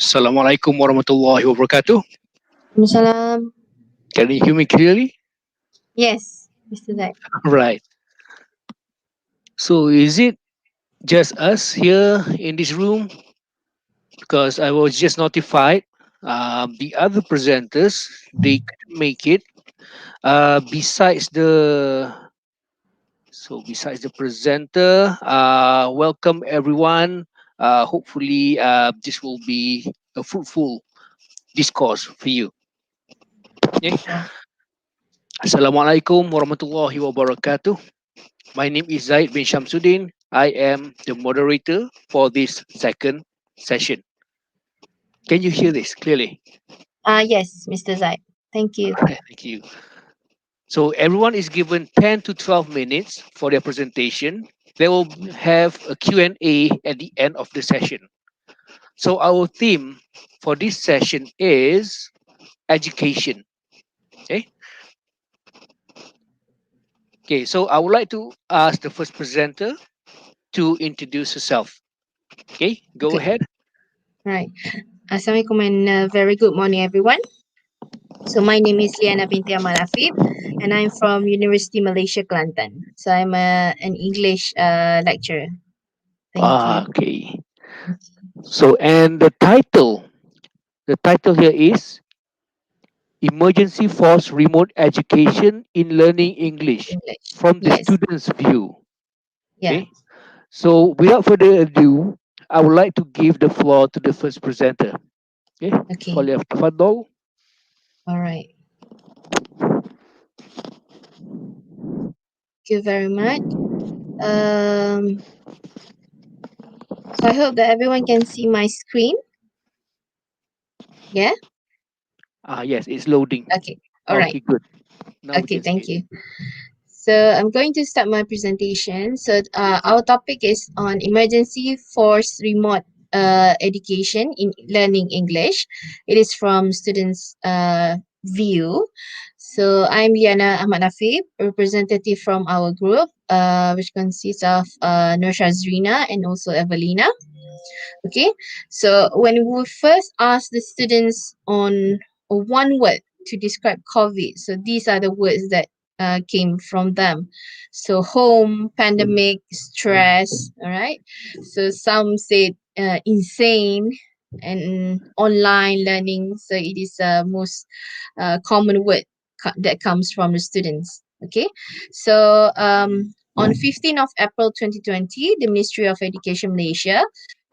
Assalamualaikum warahmatullahi wabarakatuh. Salam. Can you hear me clearly? Yes, Mr. Zaid. Right. So is it just us here in this room? Because I was just notified the other presenters, they couldn't make it. Besides the presenter, welcome everyone. Hopefully this will be a fruitful discourse for you. Okay. Assalamualaikum warahmatullahi wabarakatuh. My name is Zaid bin Shamsuddin. I am the moderator for this second session. Can you hear this clearly? Yes, Mr. Zaid. Thank you. Thank you. So everyone is given 10 to 12 minutes for their presentation. They will have a Q&A at the end of the session. So our theme for this session is education. Okay, so I would like to ask the first presenter to introduce herself. Okay, go ahead. Right. Assalamualaikum and very good morning, everyone. So my name is Liana binti Ahmad Afif and I'm from University Malaysia Kelantan. So I'm an English lecturer. Thank you. Okay. So and the title here is Emergency Force Remote Education in Learning English from the student's view. Yeah. Okay. So without further ado, I would like to give the floor to the first presenter. Okay. Tafadhol. All right. Thank you very much. So I hope that everyone can see my screen. Yeah. Yes, it's loading. Okay. All right. Okay, good. Now okay, thank you. So I'm going to start my presentation. So our topic is on emergency force remote education in learning English. It is from students' view. So I'm Liana Ahmad Afif, representative from our group, which consists of Nur Shazrina and also Evelina. Okay, so when we first asked the students on one word to describe COVID, so these are the words that came from them. So home, pandemic, stress, all right. So some said insane and online learning. So it is the most common word that comes from the students. Okay, so on 15th of April 2020, the Ministry of Education Malaysia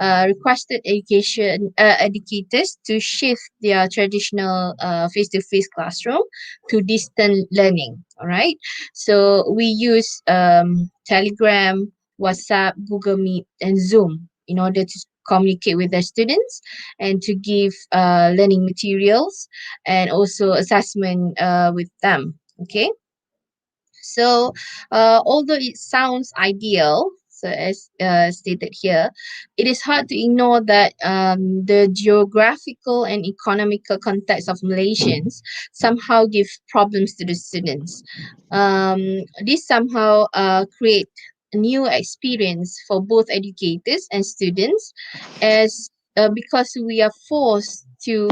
requested educators to shift their traditional face-to-face classroom to distant learning. All right. So we use Telegram, WhatsApp, Google Meet, and Zoom in order to communicate with the students and to give learning materials and also assessment with them. Okay. So although it sounds ideal, so as stated here, it is hard to ignore that the geographical and economical context of Malaysians somehow give problems to the students. This somehow create a new experience for both educators and students as because we are forced to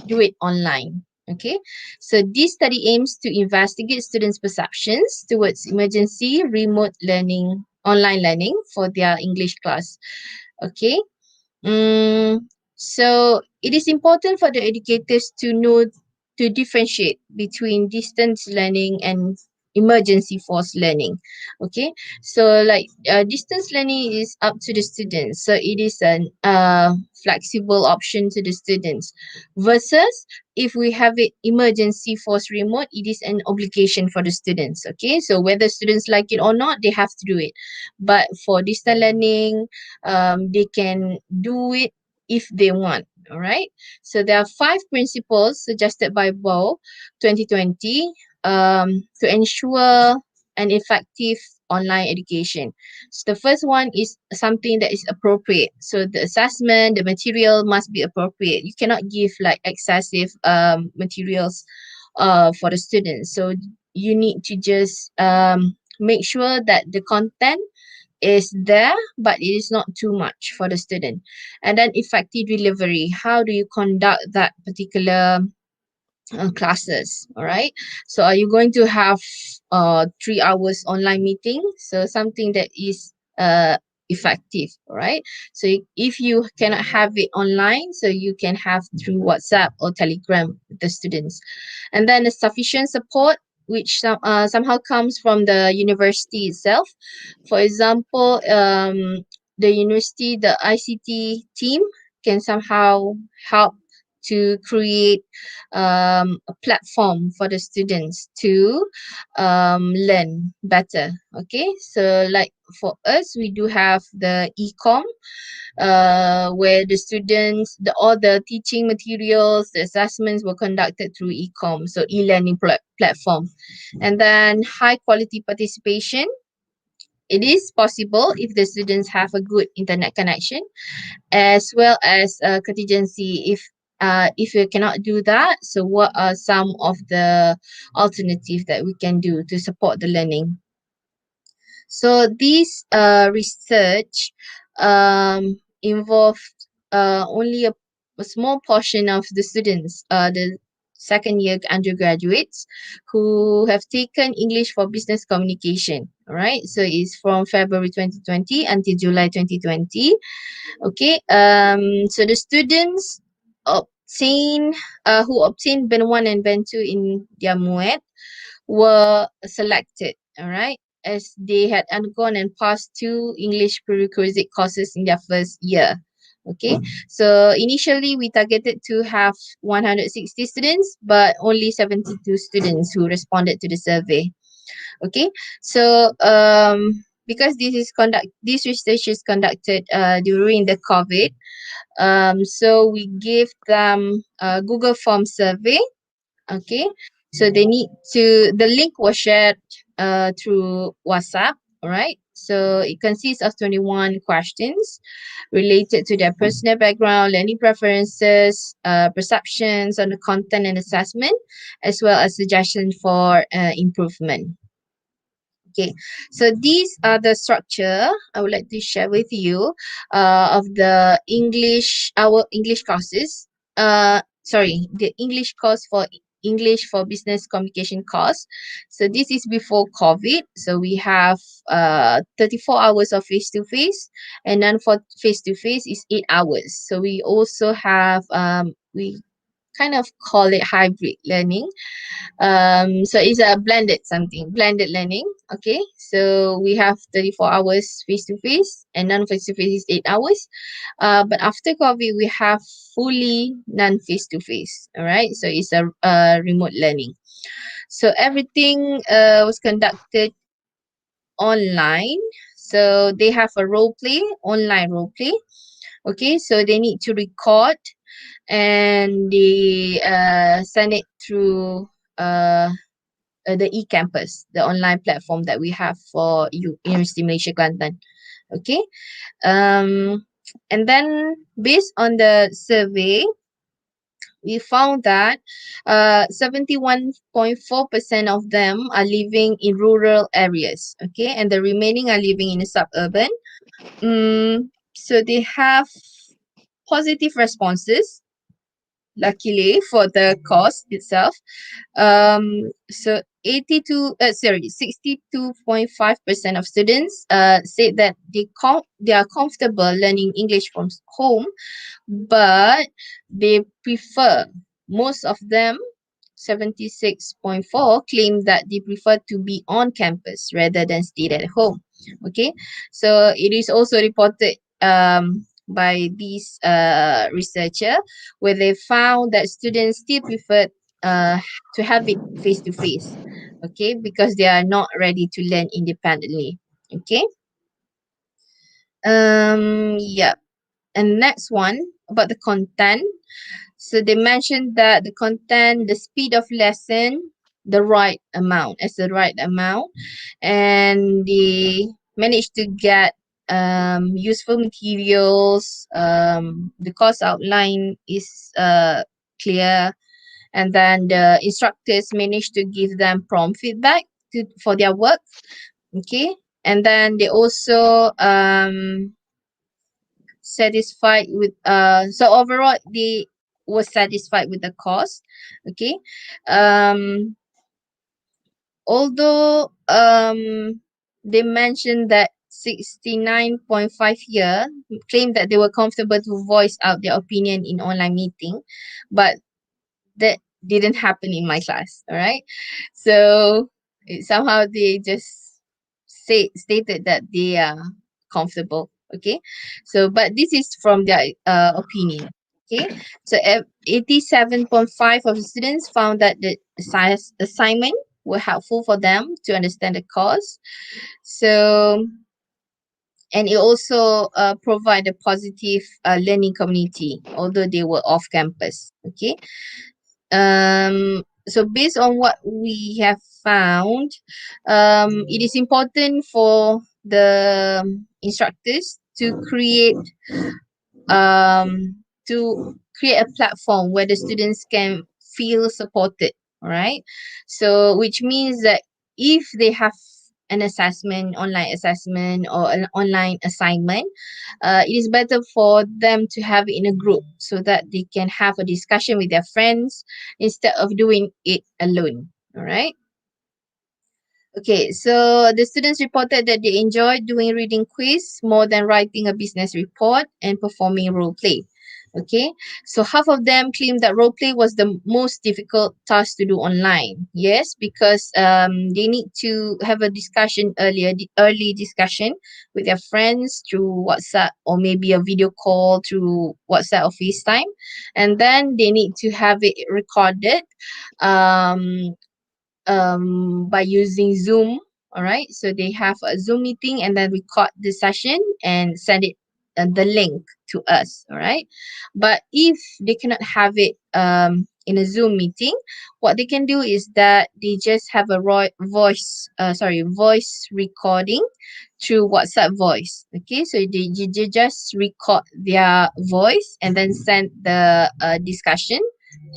do it online. Okay, so this study aims to investigate students' perceptions towards emergency remote learning, online learning for their English class. Okay, so it is important for the educators to know to differentiate between distance learning and emergency force learning. Okay, so like distance learning is up to the students, so it is an flexible option to the students, versus if we have it emergency force remote, it is an obligation for the students. Okay, so whether students like it or not, they have to do it. But for distance learning, they can do it if they want. All right, so there are 5 principles suggested by BOE 2020 to ensure an effective online education. So the first one is something that is appropriate. So the assessment, the material must be appropriate. You cannot give like excessive materials for the students. So you need to just make sure that the content is there, but it is not too much for the student. And then effective delivery. How do you conduct that particular classes? All right. So are you going to have 3 hours online meeting? So something that is effective. All right. So if you cannot have it online, so you can have through WhatsApp or Telegram with the students. And then the sufficient support, which somehow comes from the university itself. For example, the university, the ICT team can somehow help to create a platform for the students to learn better. Okay, so like for us, we do have the ecom, where the students, all the teaching materials, the assessments were conducted through ecom, so e-learning platform. And then high quality participation. It is possible if the students have a good internet connection, as well as contingency. If you cannot do that, so what are some of the alternatives that we can do to support the learning? So this research involved only a small portion of the students, the second year undergraduates who have taken English for business communication. All right, so it's from February 2020 until July 2020. Okay, so the students who obtained Band 1 and Band 2 in their MUET were selected, all right, as they had undergone and passed 2 English prerequisite courses in their first year. Okay, so initially we targeted to have 160 students, but only 72 students who responded to the survey. Okay, so because this research is conducted during the COVID, so we gave them a Google Form survey. Okay, so the link was shared through WhatsApp. All right, so it consists of 21 questions related to their personal background, learning preferences, perceptions on the content and assessment, as well as suggestions for improvement. Okay, so these are the structure I would like to share with you of our English courses. The English course for English for Business Communication course. So this is before COVID. So we have 34 hours of face-to-face, and then for face-to-face is 8 hours. So we also have we kind of call it hybrid learning. So it's a blended learning. Okay, so we have 34 hours face to face, and non face to face is 8 hours. But after COVID, we have fully non face to face. All right, so it's a remote learning. So everything was conducted online. So they have a online role play. Okay, so they need to record and they send it through the eCampus, the online platform that we have for University Malaysia Kelantan. Okay, and then based on the survey, we found that 71.4% of them are living in rural areas. Okay, and the remaining are living in the suburban. So they have positive responses, luckily, for the course itself. So 62.5% of students said that they are comfortable learning English from home, but they prefer, most of them, 76.4 claim that they prefer to be on campus rather than stay at home. Okay, so it is also reported by these researcher, where they found that students still prefer to have it face to face. Okay, because they are not ready to learn independently. Okay. Yeah. And next one about the content. So they mentioned that the content, the speed of lesson, the right amount, and they managed to get useful materials. The course outline is clear, and then the instructors managed to give them prompt feedback for their work. Okay, And then they also satisfied with so overall they were satisfied with the course. Okay. Although they mentioned that 69.5 here claimed that they were comfortable to voice out their opinion in online meeting, but that didn't happen in my class. All right. So somehow they just stated that they are comfortable. Okay. So but this is from their opinion. Okay. So 87.5 of the students found that the science assignment were helpful for them to understand the course. So and it also provide a positive learning community, although they were off campus. Okay. So based on what we have found, it is important for the instructors to create a platform where the students can feel supported. All right. So which means that if they have an assessment, online assessment or an online assignment, it is better for them to have it in a group so that they can have a discussion with their friends instead of doing it alone. All right. Okay, so the students reported that they enjoyed doing reading quiz more than writing a business report and performing role play. Okay, so half of them claimed that role play was the most difficult task to do online. Yes, because they need to have a discussion early discussion with their friends through WhatsApp or maybe a video call through WhatsApp or FaceTime, and then they need to have it recorded um by using Zoom. All right. So they have a Zoom meeting and then record the session and send it the link to us. All right. But if they cannot have it in a Zoom meeting, what they can do is that they just have a voice recording through WhatsApp voice. Okay, so they just record their voice and then send the discussion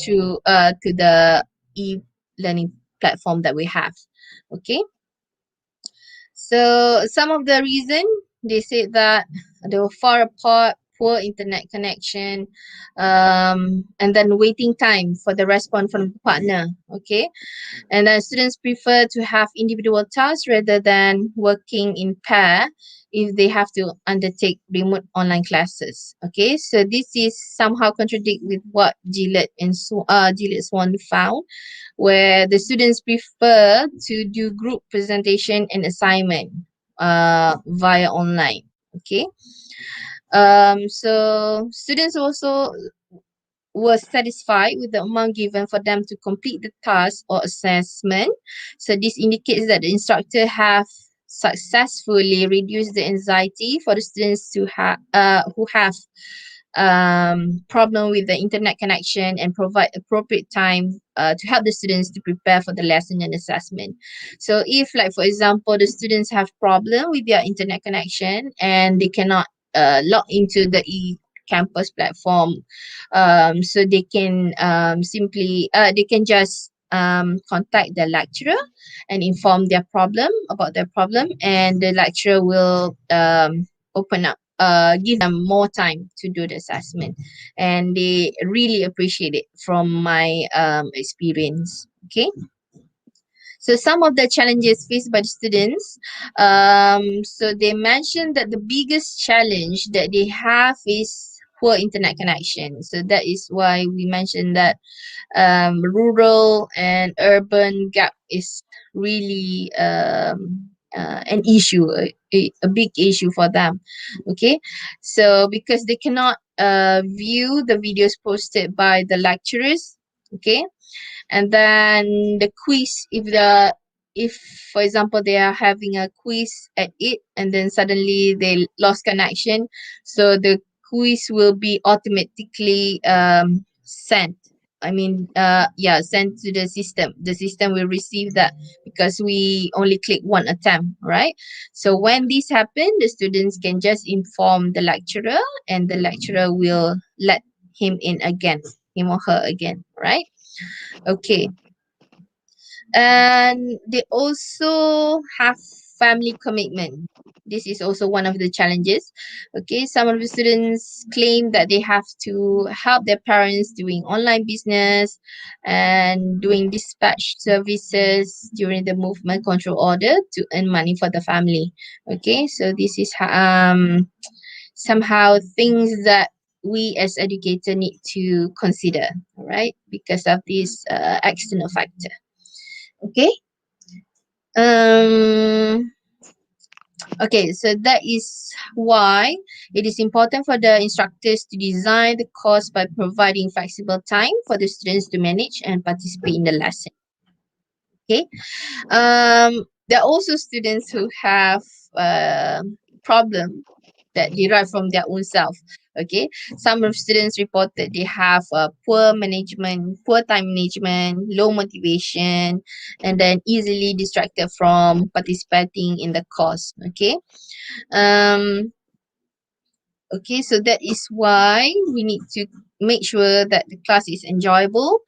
to the e-learning platform that we have. Okay, so some of the reason they said that they were far apart, poor internet connection, and then waiting time for the response from the partner. Okay, and then students prefer to have individual tasks rather than working in pair if they have to undertake remote online classes. Okay, so this is somehow contradict with what Gillette Swan found, where the students prefer to do group presentation and assignment via online. Okay, so students also were satisfied with the amount given for them to complete the task or assessment. So this indicates that the instructor have successfully reduced the anxiety for the students who have problem with the internet connection and provide appropriate time to help the students to prepare for the lesson and assessment. So if, like for example, the students have problem with their internet connection and they cannot log into the campus platform, so they can they can just contact the lecturer and inform about their problem, and the lecturer will open up give them more time to do the assessment, and they really appreciate it from my experience. Okay, so some of the challenges faced by the students, so they mentioned that the biggest challenge that they have is poor internet connection. So that is why we mentioned that rural and urban gap is really an issue, a big issue for them. Okay, so because they cannot view the videos posted by the lecturers. Okay, and then the quiz, if for example they are having a quiz at 8 and then suddenly they lost connection, so the quiz will be automatically sent, sent to the system. The system will receive that because we only click one attempt, right? So when this happens, the students can just inform the lecturer and the lecturer will let him or her again, right? Okay. And they also have family commitment. This is also one of the challenges. Okay, some of the students claim that they have to help their parents doing online business and doing dispatch services during the movement control order to earn money for the family. Okay, so this is somehow things that we as educator need to consider, all right, because of this external factor. Okay. Okay, so that is why it is important for the instructors to design the course by providing flexible time for the students to manage and participate in the lesson. Okay. There are also students who have problem that derive from their own self. Okay, some of students report that they have poor management, poor time management, low motivation, and then easily distracted from participating in the course. Okay. um Okay, so that is why we need to make sure that the class is enjoyable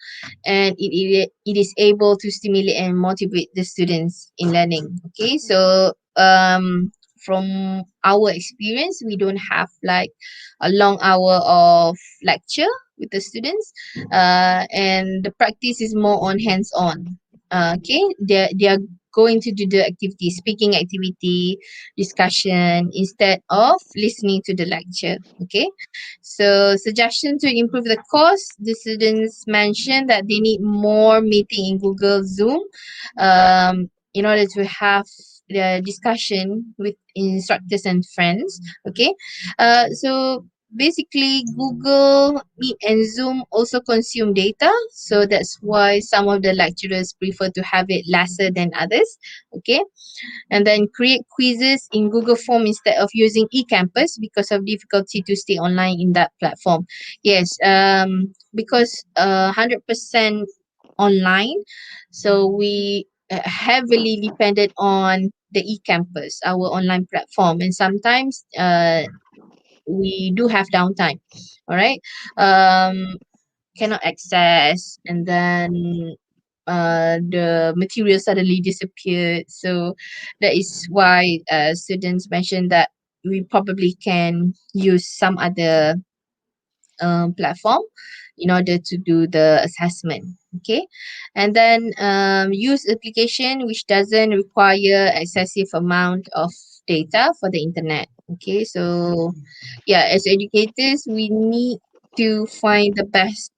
and it is able to stimulate and motivate the students in learning. Okay, so from our experience, we don't have like a long hour of lecture with the students, and the practice is more on hands-on. Okay, they are going to do the activity, speaking activity, discussion instead of listening to the lecture. Okay, so suggestion to improve the course, the students mentioned that they need more meeting in Google Zoom in order to have the discussion with instructors and friends. Okay, so basically Google Meet and Zoom also consume data, so that's why some of the lecturers prefer to have it lesser than others. Okay, and then create quizzes in Google Form instead of using eCampus because of difficulty to stay online in that platform. Yes, because 100% online, so we heavily depended on the eCampus, our online platform, and sometimes we do have downtime. All right, cannot access, and then the material suddenly disappeared. So that is why students mentioned that we probably can use some other platform in order to do the assessment. Okay, and then use application which doesn't require excessive amount of data for the internet. Okay, so yeah, as educators we need to find the best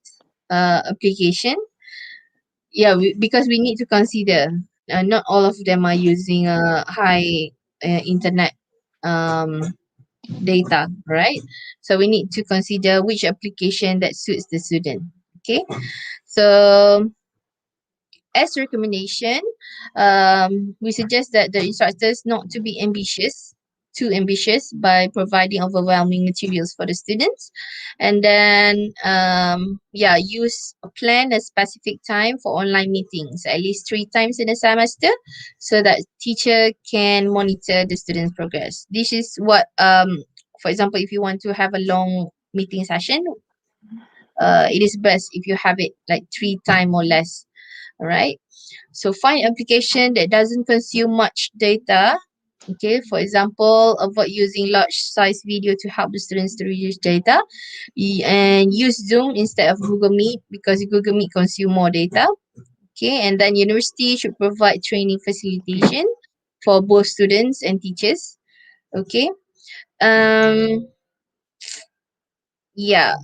application. Yeah, because we need to consider not all of them are using a high internet um, data, right? So we need to consider which application that suits the student. Okay, so as recommendation, we suggest that the instructors not to be too ambitious by providing overwhelming materials for the students, and then yeah, plan a specific time for online meetings at least 3 times in a semester, so that teacher can monitor the students' progress. This is what for example, if you want to have a long meeting session, it is best if you have it like 3 times or less. All right. So find application that doesn't consume much data. Okay, for example, avoid using large size video to help the students to reduce data, and use Zoom instead of Google Meet because Google Meet consume more data. Okay, and then university should provide training facilitation for both students and teachers. Okay, yeah.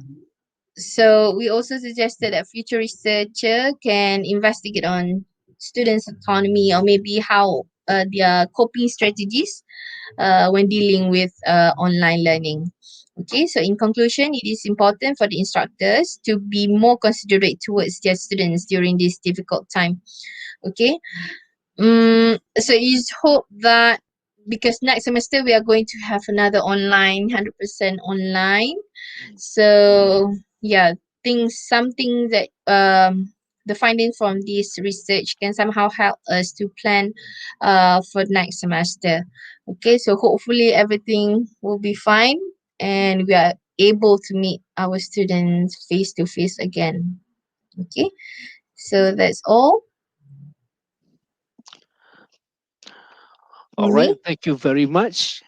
So we also suggested that future researcher can investigate on students' autonomy or maybe how their coping strategies when dealing with online learning. Okay, so in conclusion, it is important for the instructors to be more considerate towards their students during this difficult time. Okay, so it is hope that because next semester we are going to have another online, 100% online. So yeah, something that the findings from this research can somehow help us to plan for next semester. Okay, so hopefully everything will be fine and we are able to meet our students face to face again. Okay, so that's all. All Me? right. Thank you very much,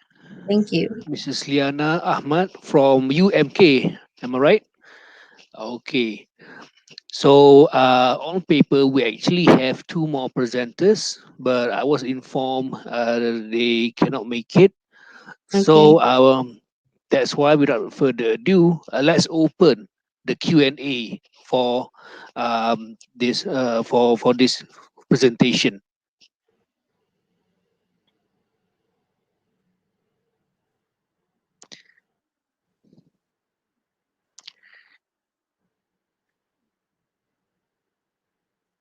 Thank you. Mrs. Liana Ahmad from UMK. Am I right? Okay. So on paper, we actually have two more presenters, but I was informed they cannot make it. Okay. So that's why, without further ado, let's open the Q&A for this for this presentation.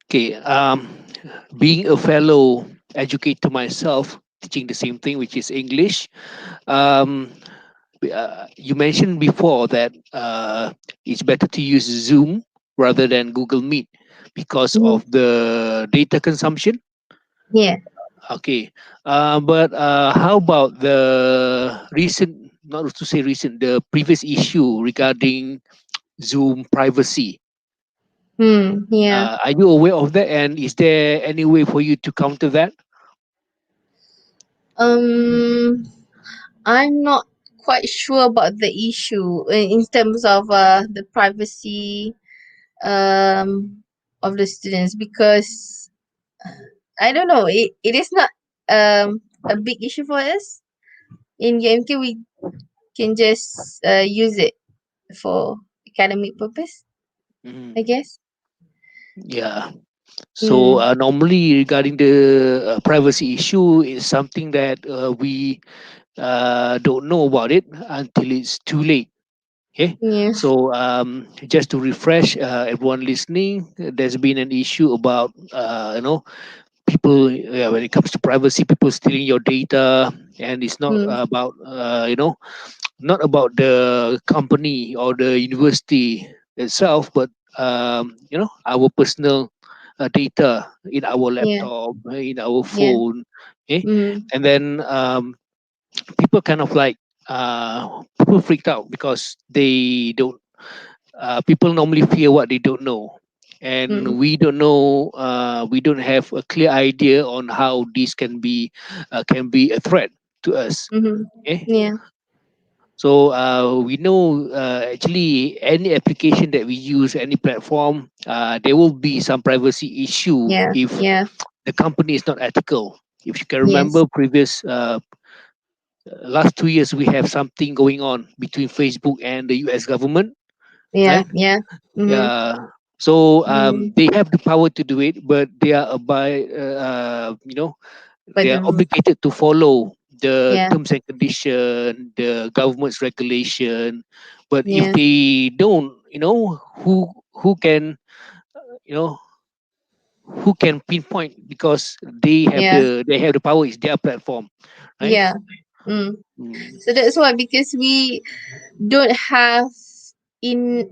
Okay. Being a fellow educator myself, teaching the same thing, which is English. Um, you mentioned before that it's better to use Zoom rather than Google Meet because Mm-hmm. of the data consumption. Yeah. Okay, but how about the recent, not to say recent, the previous issue regarding Zoom privacy? Yeah. Are you aware of that? And is there any way for you to counter that? Um, I'm not quite sure about the issue in terms of the privacy of the students, because I don't know, it is not a big issue for us. In UMK we can just use it for academic purpose, Mhm. I guess. Yeah. So Mm, normally regarding the privacy issue is something that we don't know about it until it's too late. Okay, yeah. so just to refresh everyone listening, there's been an issue about people, when it comes to privacy, people stealing your data, and it's not Mm, about not about the company or the university itself, but our personal data in our yeah. laptop, in our Yeah. phone. Okay, Mm, and then people kind of like people freaked out because they don't. People normally fear what they don't know, and mm, we don't know. We don't have a clear idea on how this can be a threat to us. mm-hmm. Okay, Yeah. so we know actually any application that we use, any platform, there will be some privacy issue Yeah. if Yeah. the company is not ethical. If you can Yes. remember previous last 2 years, we have something going on between Facebook and the US government, Yeah. right? Yeah. Mm-hmm. Yeah. So Mm. they have the power to do it, but By they the are rule. obligated to follow the Yeah. terms and condition, the government's regulation. But if Yeah. they don't, who can, you know, who can pinpoint because Yeah. they have the power. It's their platform, right? Yeah. Mm. Mm, So that's why, because we don't have in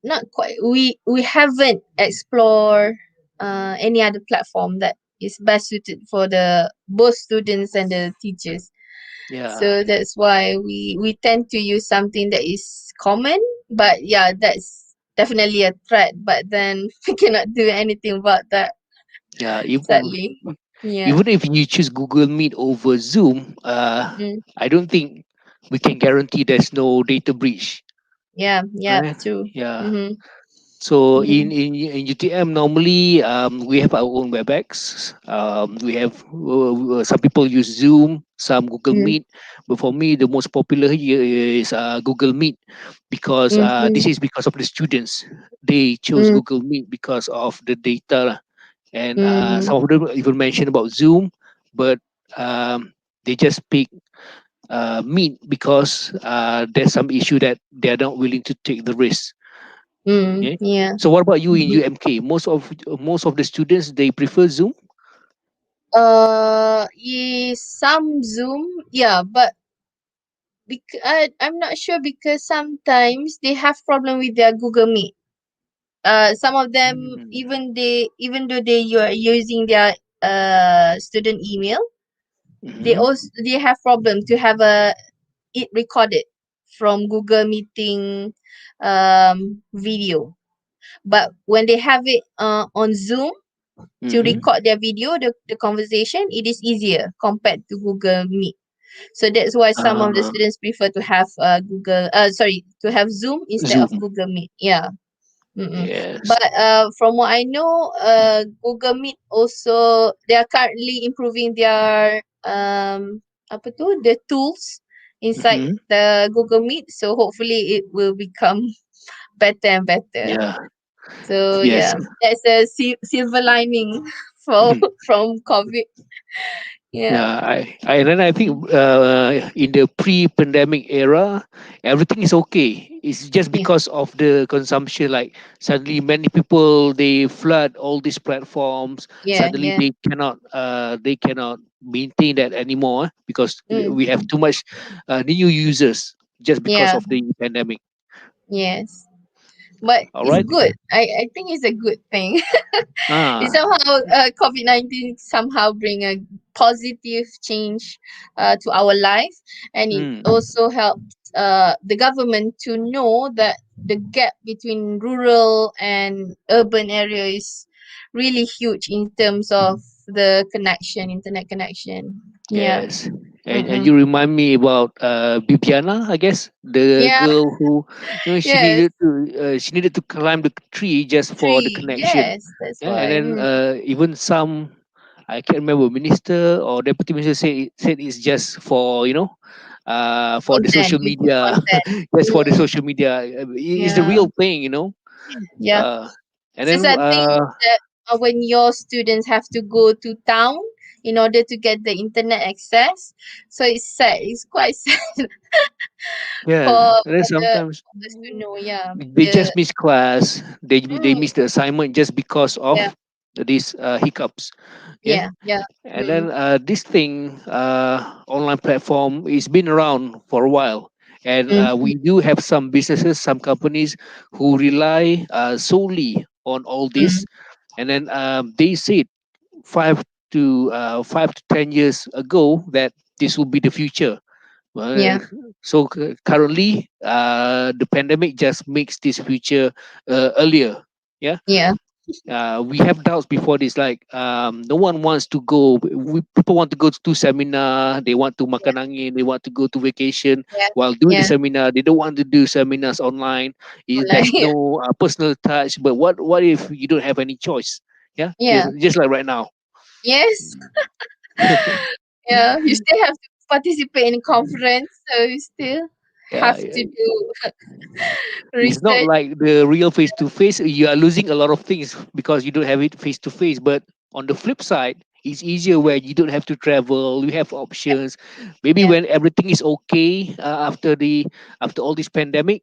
not quite we haven't explored any other platform that is best suited for the both students and the teachers. yeah. So that's why we tend to use something that is common, but yeah, that's definitely a threat, but then we cannot do anything about that, Yeah. sadly. Yeah. Even if you choose Google Meet over Zoom, Mm. I don't think we can guarantee there's no data breach, Yeah, yeah, right? true. Yeah. Mm-hmm. So Mm-hmm. in UTM normally we have our own WebEx. We have some people use Zoom, some Google Mm-hmm. Meet, but for me the most popular here is Google Meet because this Mm-hmm. is because of the students. They chose Mm-hmm. Google Meet because of the data, and Mm-hmm. some of them even mentioned about Zoom, but they just pick Meet because there's some issue that they are not willing to take the risk. Mm, Okay. yeah. So what about you in Mhm. UMK? Most of the students they prefer Zoom. Some Zoom, yeah, but I'm not sure, because sometimes they have problem with their Google Meet. Some of them, Mm. even though you are using their student email, Hmm. they have problem to have it recorded from Google Meeting video. But when they have it on Zoom, to record their video, the conversation, it is easier compared to Google Meet. So that's why some of the students prefer to have to have Zoom instead of Zoom. Google Meet. Yeah. Yes. But from what I know, Google Meet also, they are currently improving their the tools inside Mhm. the Google Meet. So hopefully it will become better and better. Yeah. So Yes. yeah, that's a silver lining for from COVID. Yeah. Yeah, I think in the pre-pandemic era, everything is okay. It's just Yeah. because of the consumption. Like suddenly, many people they flood all these platforms. Yeah. Suddenly, Yeah. they cannot maintain that anymore because Mm. we have too much new users just because Yeah. of the pandemic. Yes. But All it's right. good. I think it's a good thing. It Ah. somehow COVID-19 somehow bring a positive change to our life, and it Mm, also helps the government to know that the gap between rural and urban area is really huge in terms of the connection, internet connection. Yeah. yes. And Mm-mm. you remind me about Bibiana, I guess, the Yeah. girl who Yes. she needed to climb the tree just for the Tree. connection. Yes. That's Yeah, and why. then even some I can't remember minister or deputy minister said it's just for for the Content. social You put media, content. just for the Mm. social media. It's the Yeah. real thing. Yeah. Uh, and It's a then sad thing that when your students have to go to town in order to get the internet access. So it's sad. It's quite sad yeah, for and then the sometimes others to know. Yeah. they just miss class. They Mm, miss the assignment just because of yeah. these hiccups. Yeah, Yeah. Yeah. and then this thing online platform is been around for a while, and Mm, we do have some businesses, some companies who rely solely on all this, mm. and then they said 5 to 10 years ago that this will be the future. Yeah. So currently, the pandemic just makes this future earlier. Yeah, Yeah. we have doubts before this. Like, no one wants to go. People want to go to seminar. They want to Yeah. makan angin. They want to go to vacation Yeah. while doing the Yeah. seminar. They don't want to do seminars online. Online. There's no personal touch. But what if you don't have any choice? Yeah, Yeah. just like right now. Yes. Yeah. You still have to participate in conference, so you still Yeah, have yeah. to do It's not research. like the real face to face. You are losing a lot of things because you don't have it face to face. But on the flip side, it's easier where you don't have to travel. You have options. Maybe Yeah. when everything is okay after all this pandemic,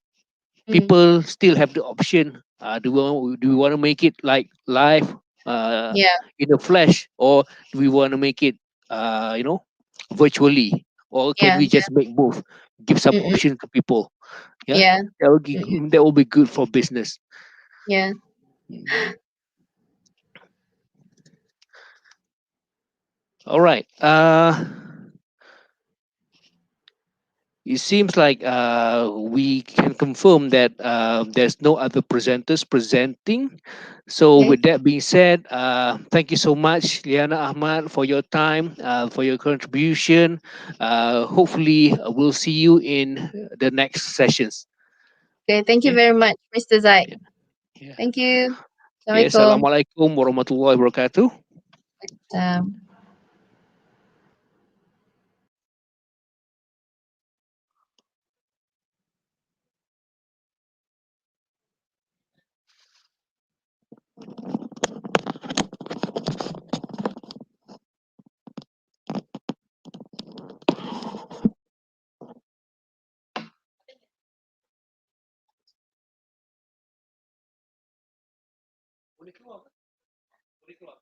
Mm. people still have the option. Do we want to make it like live, Yeah. in the flesh, or do we want to make it virtually, or can Yeah. we just make both? Give some Mm-mm. option to people. Yeah, Yeah. Mm-mm. that will be good for business. Yeah. All right. It seems like we can confirm that there's no other presenters presenting. So, Okay. with that being said, thank you so much, Liana Ahmad, for your time, for your contribution. Hopefully, we'll see you in the next sessions. Okay. Thank you Okay. very much, Mr. Zaid. Yeah. Yeah. Thank you. Okay. Assalamualaikum. Assalamualaikum warahmatullahi wabarakatuh. Boleh keluar. Boleh keluar.